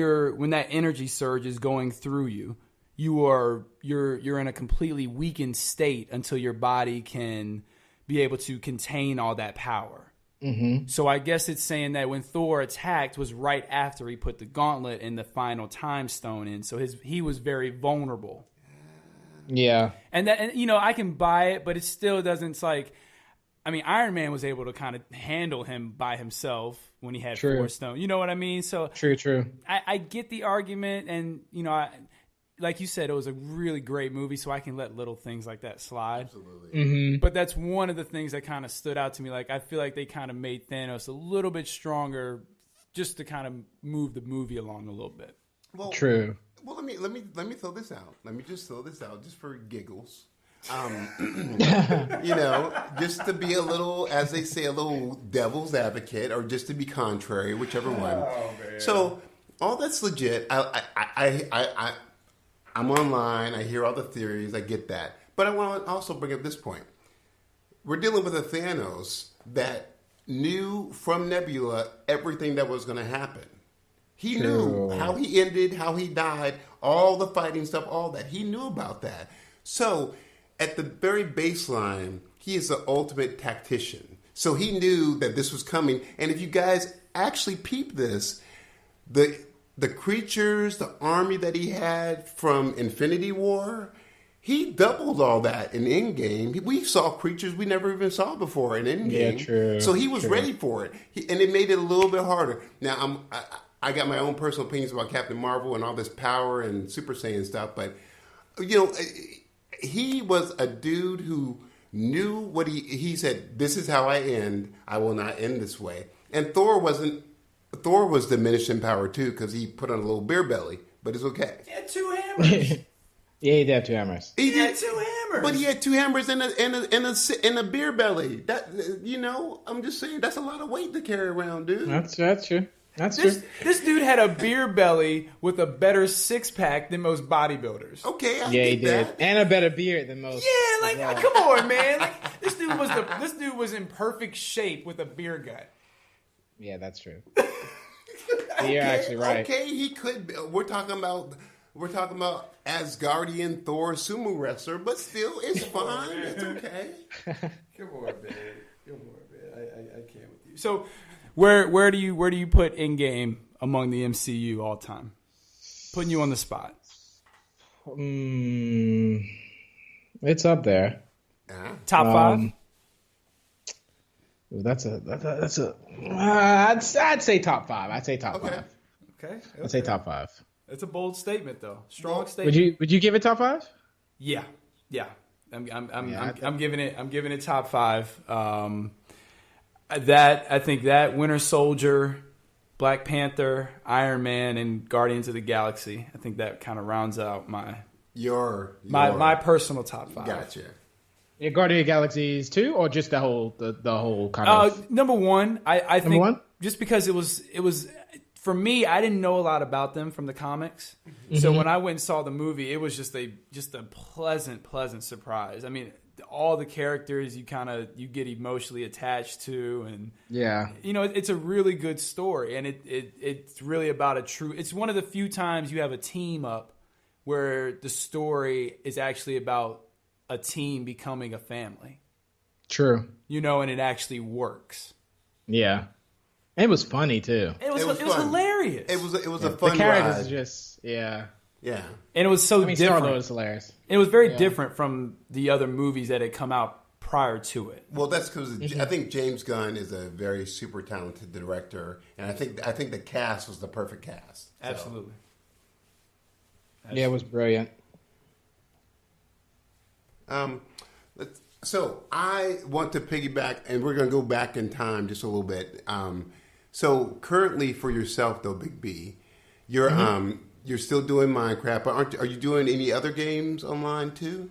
that energy surge is going through you, you're in a completely weakened state until your body can be able to contain all that power. Mm-hmm. So I guess it's saying that when Thor attacked was right after he put the gauntlet and the final time stone in. So he was very vulnerable. Yeah. And I can buy it, but it still doesn't. It's like, Iron Man was able to kind of handle him by himself when he had 4 stones. You know what I mean? So true. I get the argument, and like you said, it was a really great movie, so I can let little things like that slide. Absolutely. Mm-hmm. But that's one of the things that kind of stood out to me. Like, I feel like they kind of made Thanos a little bit stronger just to kind of move the movie along a little bit. Well, true. Well, let me throw this out. Let me just throw this out just for giggles. Just to be a little, as they say, a little devil's advocate, or just to be contrary, whichever one. Oh, man. So all that's legit. I'm online. I hear all the theories. I get that. But I want to also bring up this point. We're dealing with a Thanos that knew from Nebula everything that was going to happen. He knew how he ended, how he died, all the fighting stuff, all that. He knew about that. So at the very baseline, he is the ultimate tactician. So he knew that this was coming. And if you guys actually peep this, the creatures, the army that he had from Infinity War, he doubled all that in Endgame. We saw creatures we never even saw before in Endgame. Yeah, true. So he was ready for it. And it made it a little bit harder. Now, I got my own personal opinions about Captain Marvel and all this power and Super Saiyan stuff, but, he was a dude who knew what he said, this is how I end. I will not end this way. And Thor was diminished in power too, because he put on a little beer belly, but it's okay. He had 2 hammers. Yeah, he did have 2 hammers. He had 2 hammers. But he had 2 hammers and a beer belly. That, I'm just saying, that's a lot of weight to carry around, dude. That's true. That's true. This dude had a beer belly with a better 6-pack than most bodybuilders. Okay, I yeah, he get did, that. and a better beard than most. Yeah, come on, man. Like, this dude was in perfect shape with a beer gut. Yeah, that's true. Okay, You're actually right. Okay, he could be. We're talking about Asgardian Thor sumo wrestler, but still, it's fine. It's okay. Come on, man. I can't with you. So, where do you put Endgame among the MCU all time? Putting you on the spot. It's up there. Top 5. I'd say top 5. I'd say top 5. Okay. I'd say top 5. It's a bold statement, though. Strong statement. Would you give it top 5? Yeah. I'm giving it top 5. I think that Winter Soldier, Black Panther, Iron Man, and Guardians of the Galaxy. I think that kind of rounds out my personal top 5. Gotcha. Yeah, Guardians of the Galaxies 2, or just the whole kind of number 1. I think one? Just because it was for me, I didn't know a lot about them from the comics. Mm-hmm. So when I went and saw the movie, it was just a pleasant surprise. I mean, all the characters you get emotionally attached to, and it's a really good story, and it's really about it's one of the few times you have a team up where the story is actually about a team becoming a family. True. And it actually works. Yeah. It was funny too. It was hilarious. It was a fun the characters ride. just Yeah. And it was different. Star-Lord was hilarious. It was very different from the other movies that had come out prior to it. Well, that's because I think James Gunn is a very super talented director, and I think the cast was the perfect cast. Absolutely. Yeah, it was brilliant. So I want to piggyback, and we're going to go back in time just a little bit. So currently, for yourself, though, Big B, you're still doing Minecraft, but are you doing any other games online too?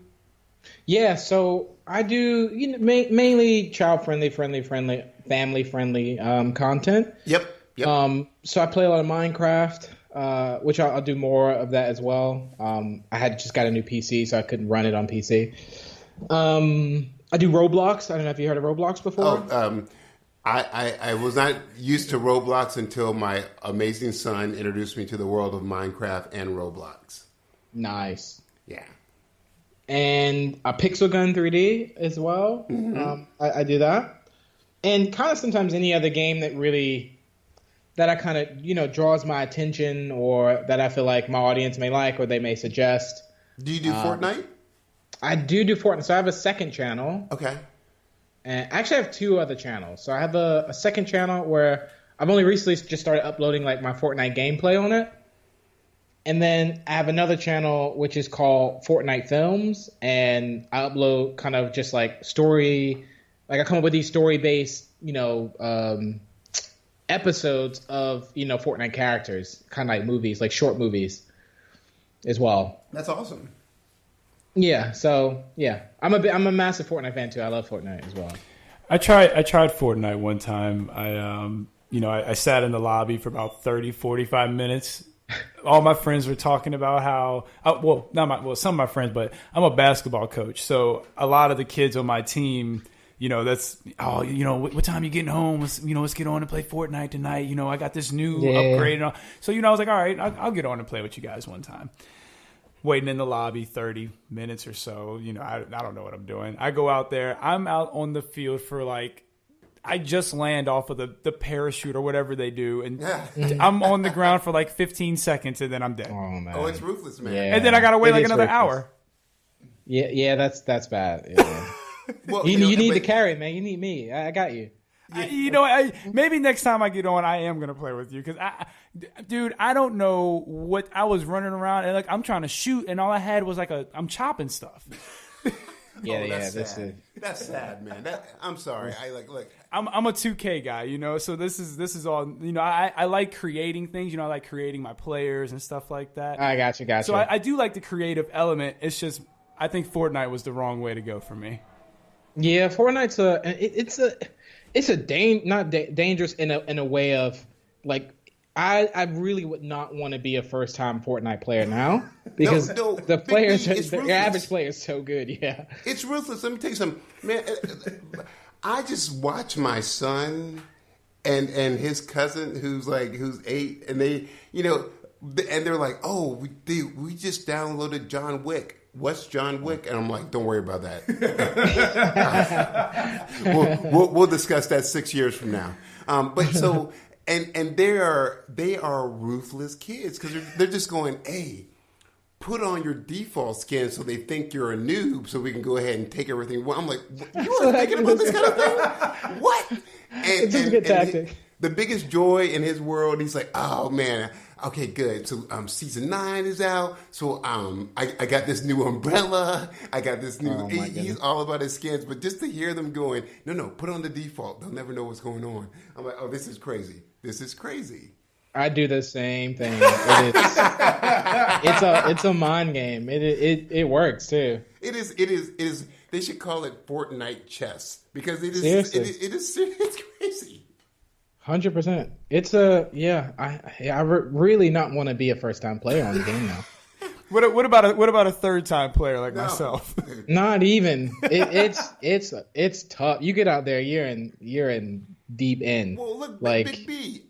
Yeah, so I do mainly child friendly, family friendly content. Yep. Yep. So I play a lot of Minecraft, which I'll do more of that as well. I had just got a new PC, so I couldn't run it on PC. I do Roblox. I don't know if you heard of Roblox before. I was not used to Roblox until my amazing son introduced me to the world of Minecraft and Roblox. Nice. Yeah. And a Pixel Gun 3D as well. I do that. And kind of sometimes any other game that I kind of, draws my attention or that I feel like my audience may like or they may suggest. Do you do Fortnite? I do Fortnite. So I have a second channel. Okay. And actually I have two other channels. So I have a second channel where I've only recently just started uploading like my Fortnite gameplay on it. And then I have another channel which is called Fortnite Films, and I upload kind of just like story, like I come up with these story-based, episodes of, Fortnite characters, kind of like movies, like short movies as well. That's awesome. Yeah, so yeah, I'm a massive Fortnite fan too. I love Fortnite as well. I tried Fortnite one time. I sat in the lobby for about 30, 45 minutes. All my friends were talking about how, some of my friends, but I'm a basketball coach. So a lot of the kids on my team, what time you getting home? Let's get on and play Fortnite tonight. I got this new upgrade. And all. So, I was like, all right, I'll get on and play with you guys one time. Waiting in the lobby 30 minutes or so. I don't know what I'm doing. I go out there. I'm out on the field for I just land off of the parachute or whatever they do, and I'm on the ground for 15 seconds, and then I'm dead. Oh man! Oh, it's ruthless, man. Yeah. And then I gotta wait another hour. Yeah, that's bad. Yeah. Well, you need to carry, man. You need me. I got you. Maybe next time I get on, I am gonna play with you because I don't know what I was running around and I'm trying to shoot, and all I had was I'm chopping stuff. That's sad, man. I'm sorry. I'm a 2K guy, so this is all, I like creating things, I like creating my players and stuff like that. I got you. So I do like the creative element. It's just, I think Fortnite was the wrong way to go for me. Yeah, Fortnite's not dangerous in a way of I really would not want to be a first time Fortnite player now because the players, the average player is so good. Yeah, it's ruthless. Let me tell you something, man. I just watch my son and his cousin who's 8, and they, and they're like, oh, we just downloaded John Wick. What's John Wick? And I'm like, don't worry about that. we'll discuss that 6 years from now. But so. And they are ruthless kids because they're just going, hey, put on your default skin so they think you're a noob so we can go ahead and take everything. Well, I'm like, you are thinking about this kind of thing? What? It's a good tactic. The biggest joy in his world, he's like, oh man, okay, good. So season 9 is out. So I got this new umbrella. I got this new. He's all about his skins. But just to hear them going, no, put on the default. They'll never know what's going on. I'm like, oh, this is crazy. This is crazy. I do the same thing. It's a mind game. It works too. It is. They should call it Fortnite chess because it is. Seriously. It's crazy. 100%. I really not want to be a first time player on the game now. What about a third time player like myself? Not even. It's tough. You get out there, you're in deep end. Well, look, Big B.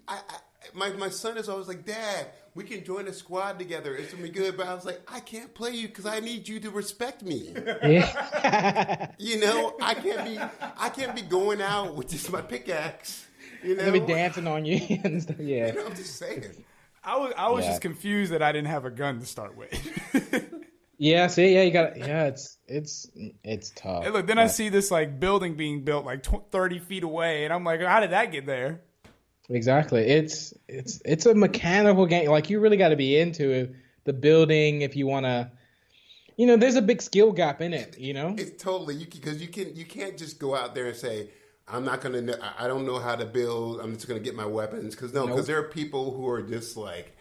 My son is always like, Dad, we can join a squad together. It's gonna be good. But I was like, I can't play you because I need you to respect me. Yeah. I can't be going out with just my pickaxe. They'll be dancing on you and stuff. Yeah. I'm just saying. I was just confused that I didn't have a gun to start with. Yeah, see, you got it's tough. Hey, look, then I see this building being built 30 feet away, and I'm like, how did that get there? Exactly. It's a mechanical game. You really got to be into the building if you want to. There's a big skill gap in it. It's totally because you can't just go out there and say, I don't know how to build. I'm just gonna get my weapons because there are people who are just like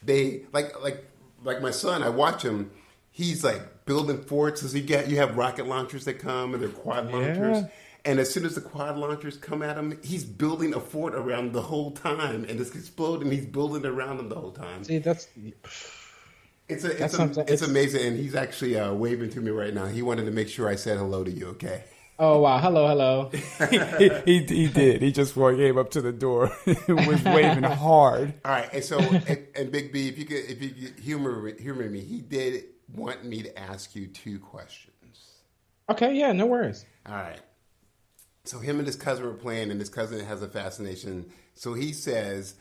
my son. I watch him. He's building forts because you have rocket launchers that come and they're quad launchers, And as soon as the quad launchers come at him, he's building a fort around the whole time, and it's exploding. He's building around him the whole time. See, it's amazing, and he's actually waving to me right now. He wanted to make sure I said hello to you. Okay. Oh wow! Hello. he did. He just came up to the door. Was waving hard. All right, and so and Big B, if you could humor me, he did want me to ask you 2 questions. Okay, yeah, no worries. All right. So him and his cousin were playing, and his cousin has a fascination. So he says,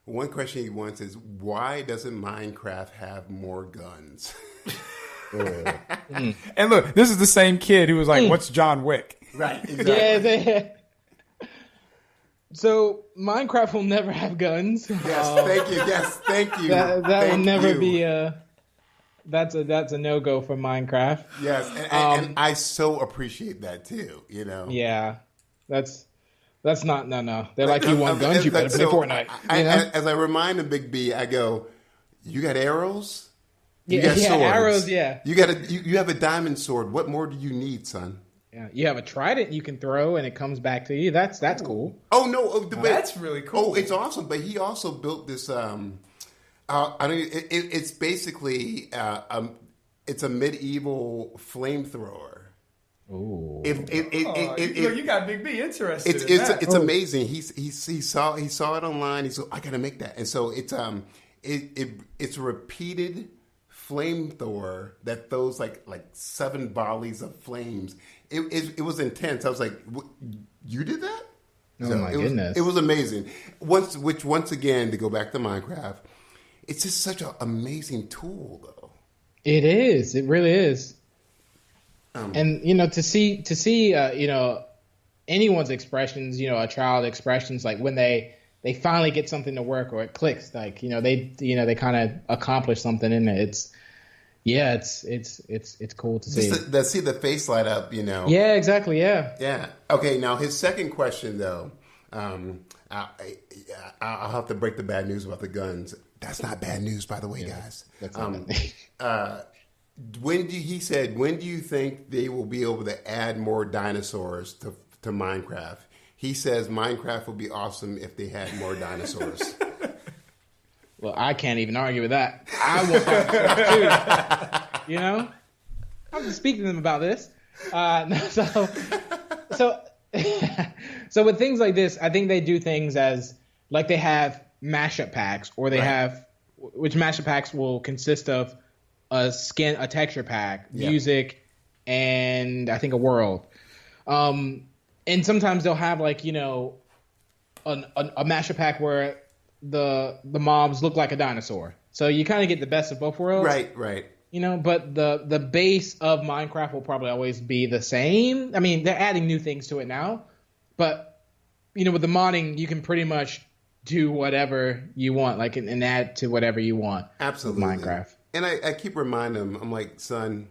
one question he wants is, why doesn't Minecraft have more guns? And look, this is the same kid who was like, what's John Wick? Right, exactly. Yeah, so Minecraft will never have guns. Yes, thank you. That will never be that's a no-go for Minecraft. Yes, and I so appreciate that too, you know. Yeah. That's not no. They're like, you want guns, you better play Fortnite. As I remind the Big B, I go, you got arrows? You got swords. Arrows, yeah. You have a diamond sword. What more do you need, son? Yeah, you have a trident you can throw and it comes back to you. That's cool. Oh no, that's really cool. Oh, it's awesome. But he also built this. It's basically it's a medieval flamethrower. Ooh. You got Big B interested. It's amazing. He saw it online. He said, I gotta make that. And so it's a repeated flamethrower that throws like 7 volleys of flames. It was intense. I was like, you did that? Oh my goodness. It was amazing. Once again, to go back to Minecraft, it's just such an amazing tool though. It is. It really is. And to see anyone's expressions, a child expressions, like when they finally get something to work or it clicks, like they kind of accomplish something in it. It's cool to see. See the face light up, Yeah, exactly. Yeah. Okay. Now his second question though, I'll have to break the bad news about the guns. That's not bad news, by the way, guys. That's when do you think they will be able to add more dinosaurs to Minecraft? He says Minecraft would be awesome if they had more dinosaurs. Well, I can't even argue with that. I want dinosaurs too. I'm just speaking to them about this. So with things like this, I think they do things as like they have mashup packs, or they have which mashup packs will consist of a texture pack, music, and I think a world. And sometimes they'll have like a mashup pack where the mobs look like a dinosaur, so you kind of get the best of both worlds. Right. But the base of Minecraft will probably always be the same. I mean, they're adding new things to it now, but with the modding, you can pretty much do whatever you want, like and add to whatever you want. Absolutely, Minecraft. And I keep reminding him, I'm like, son,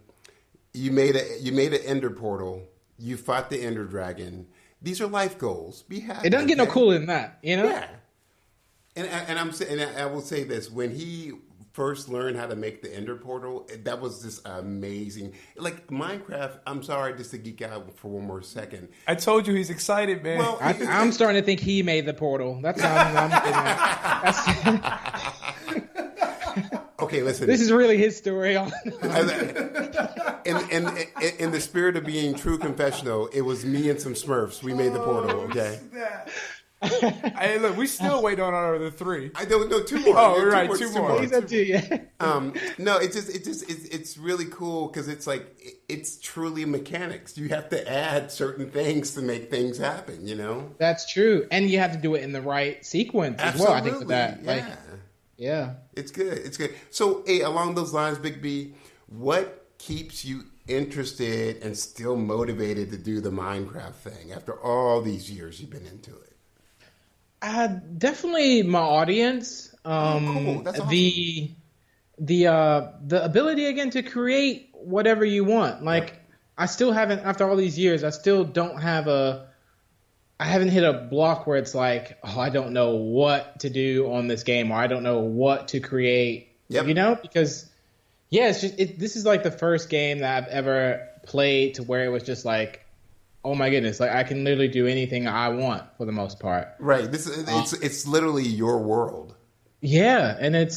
you made an Ender portal. You fought the Ender Dragon. These are life goals. Be happy. It doesn't get no cooler than that, Yeah. And I will say this: when he first learned how to make the Ender portal, that was just amazing. Like Minecraft, I'm sorry, just to geek out for one more second. I told you he's excited, man. Well, I'm starting to think he made the portal. That's how Okay, listen. This is really his story. In the spirit of being true confessional, it was me and some Smurfs. We made the portal. Okay. Hey, look, we still wait on our other 3. I don't know 2 more. Oh, right, 2 more. He's up to you. No, it's really cool because it's like it's truly mechanics. You have to add certain things to make things happen. That's true, and you have to do it in the right sequence as well. I think with that, yeah, it's good. So, hey, along those lines, Big B, what keeps you interested and still motivated to do the Minecraft thing after all these years you've been into it? Definitely my audience. Cool. That's awesome. The ability again to create whatever you want. Like I still haven't, after all these years, I still don't have I haven't hit a block where it's like, oh, I don't know what to do on this game, or I don't know what to create. Yep. Because it's just this is like the first game that I've ever played to where it was just like oh my goodness, like I can literally do anything I want for the most part. Right. It's literally your world. Yeah, and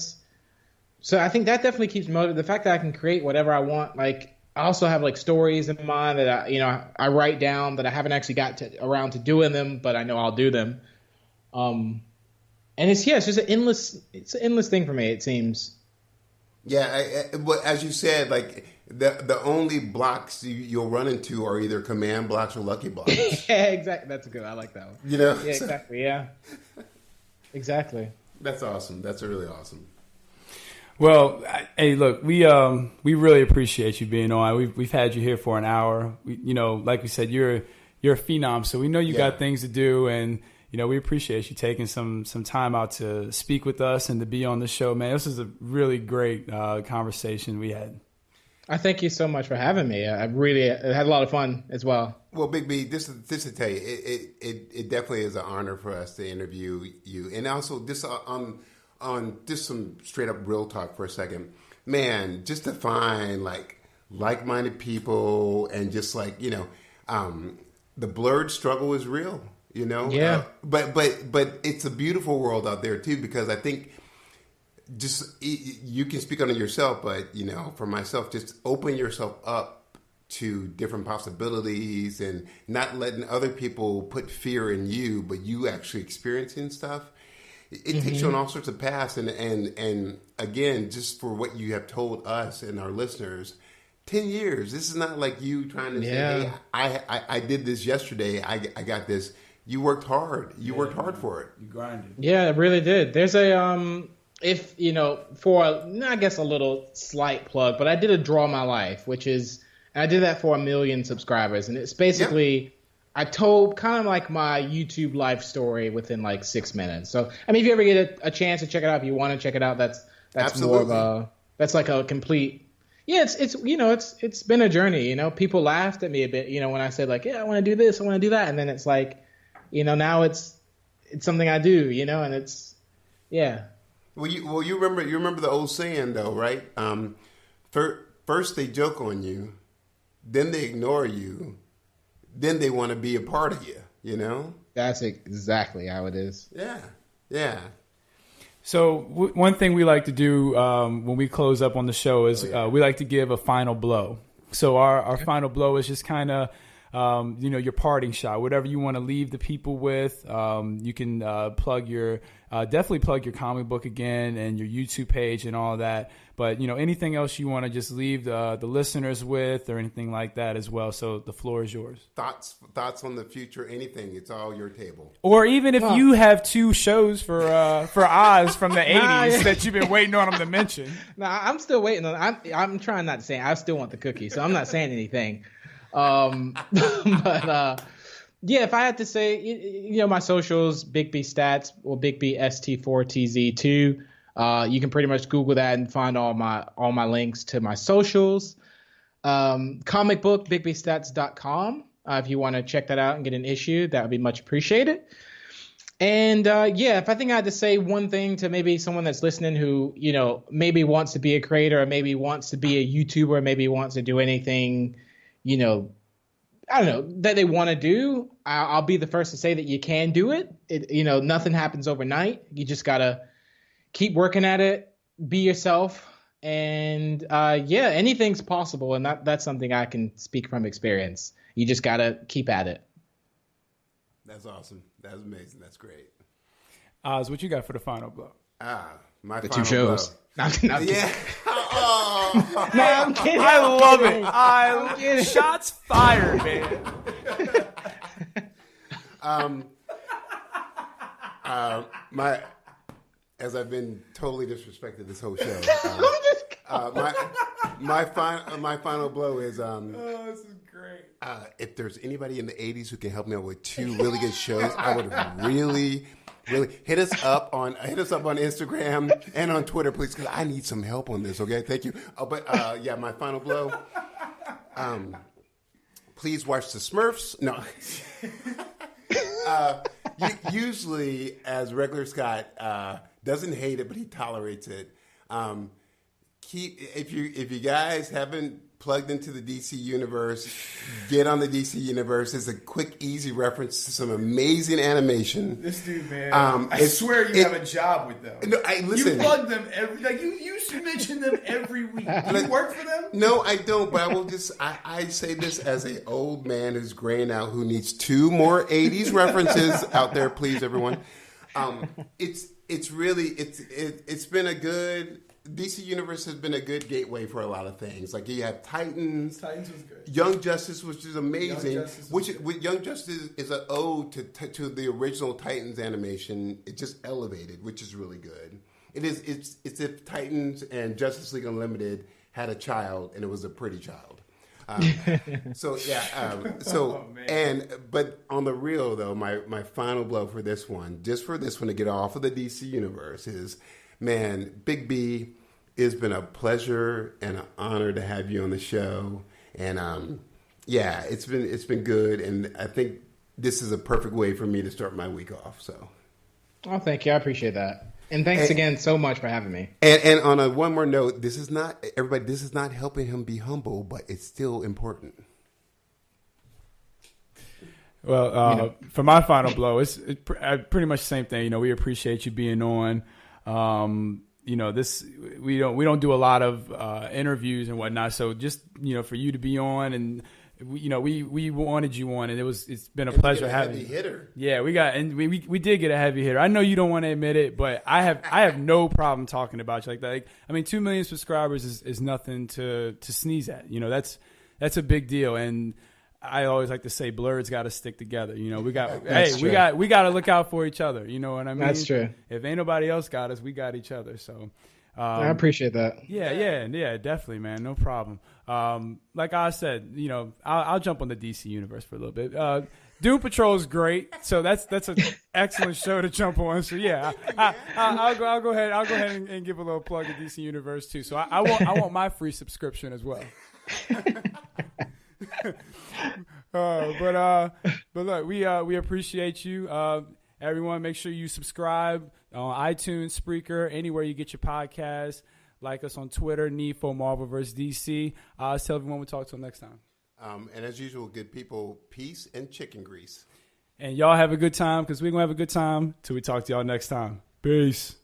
so I think that definitely keeps me motivated. The fact that I can create whatever I want, like I also have like stories in mind that I write down that I haven't actually around to doing them, but I know I'll do them. And it's just an endless thing for me. It seems. Yeah, as you said, like the only blocks you'll run into are either command blocks or lucky blocks. Yeah, exactly. That's good. I like that one. Yeah, exactly. Yeah, exactly. That's awesome. That's really awesome. Well, hey, look, we really appreciate you being on. We've had you here for an hour. Like we said, you're a phenom, so we know you got things to do, and we appreciate you taking some time out to speak with us and to be on the show, man. This is a really great conversation we had. I thank you so much for having me. I really had a lot of fun as well. Well, Big B, just to tell you, it definitely is an honor for us to interview you, and also just on just some straight up real talk for a second, man. Just to find like-minded people and just the blurred struggle is real, Yeah. But it's a beautiful world out there too, because I think. Just you can speak on it yourself, but for myself, just open yourself up to different possibilities and not letting other people put fear in you, but you actually experiencing stuff. It takes you on all sorts of paths, and again, just for what you have told us and our listeners, 10 years. This is not like you trying to say, "Hey, I did this yesterday. I got this." You worked hard. You worked hard for it. You grinded. Yeah, it really did. There's a if for I guess a little slight plug, but I did a Draw My Life, and I did that for 1 million subscribers, and it's basically I told kind of like my YouTube life story within like 6 minutes. So I mean, if you ever get a chance to check it out, if you want to check it out, that's Absolutely. more of that's like a complete. Yeah, it's been a journey. People laughed at me a bit, when I said like, yeah, I want to do this, I want to do that, and then it's like, now it's something I do, and it's Well, you remember the old saying though, right? First they joke on you, then they ignore you, then they want to be a part of you. That's exactly how it is. Yeah. So one thing we like to do when we close up on the show is we like to give a final blow. So our final blow is just kind of your parting shot, whatever you want to leave the people with. You can definitely plug your comic book again and your YouTube page and all that. But, anything else you want to just leave the listeners with or anything like that as well. So the floor is yours. Thoughts on the future, anything. It's all your table. Or even if you have 2 shows for Oz from the 80s that you've been waiting on him to mention. No, I'm still waiting on. I'm trying not to say. I still want the cookie, so I'm not saying anything. But if I had to say, my socials, Big B Statz or Big B ST4TZ2, you can pretty much Google that and find all my links to my socials. Comic book, bigbstats.com. If you want to check that out and get an issue, that would be much appreciated. And if I think I had to say one thing to maybe someone that's listening who, maybe wants to be a creator or maybe wants to be a YouTuber, maybe wants to do anything, I don't know, that they want to do, I'll be the first to say that you can do it. Nothing happens overnight. You just got to keep working at it, be yourself, and anything's possible. And that's something I can speak from experience. You just got to keep at it. That's awesome. That's amazing. That's great. Oz, what you got for the final blow? My the final 2 shows. blow. Yeah. Oh. No, I'm kidding. I love it. I'm kidding. Shots fired, man. As I've been totally disrespected this whole show. My final blow is. This is great. If there's anybody in the 80s who can help me out with 2 really good shows, I would really hit us up on Instagram and on Twitter, please, because I need some help on this. Okay, thank you. My final blow. Please watch the Smurfs. No. Usually, as regular Scott doesn't hate it, but he tolerates it. If you guys haven't plugged into the DC universe. Get on the DC universe. It's a quick, easy reference to some amazing animation. This dude, man, I swear you have a job with them. No, listen. You plug them you mention them every week. Do you work for them? No, I don't. But I will just I say this as an old man who's graying out, who needs 2 more '80s references out there, please, everyone. It's been a good. DC Universe has been a good gateway for a lot of things. Like you have Titans. Titans was good. Young Justice, which is amazing. Young Justice is an ode to the original Titans animation. It just elevated, which is really good. It's if Titans and Justice League Unlimited had a child and it was a pretty child. But on the real though, my final blow for this one, just for this one to get off of the DC Universe is. Man, Big B, it's been a pleasure and an honor to have you on the show. And it's been good. And I think this is a perfect way for me to start my week off. So, oh, thank you. I appreciate that. And thanks again so much for having me. And on one more note, this is not helping him be humble, but it's still important. Well, for my final blow, it's pretty much the same thing. We appreciate you being on. This we don't do a lot of interviews and whatnot. So just for you to be on, and we wanted you on, and it's been a pleasure having you. Hitter. Yeah, we did get a heavy hitter. I know you don't want to admit it, but I have no problem talking about you like that. 2 million subscribers is nothing to sneeze at. That's a big deal, and I always like to say, Blurred's got to stick together. We got to look out for each other. You know what I mean? That's true. If ain't nobody else got us, we got each other. So, I appreciate that. Yeah, definitely, man. No problem. Like I said, I'll jump on the DC universe for a little bit. Doom Patrol is great, so that's an excellent show to jump on. So yeah, I'll go ahead and give a little plug to DC universe too. So I want my free subscription as well. But look, we appreciate you. Everyone, make sure you subscribe on iTunes, Spreaker, anywhere you get your podcasts. Like us on Twitter, Need4 Marvel vs. DC. Tell everyone we'll talk to them next time. And as usual, good people, peace and chicken grease. And y'all have a good time, because we're going to have a good time till we talk to y'all next time. Peace.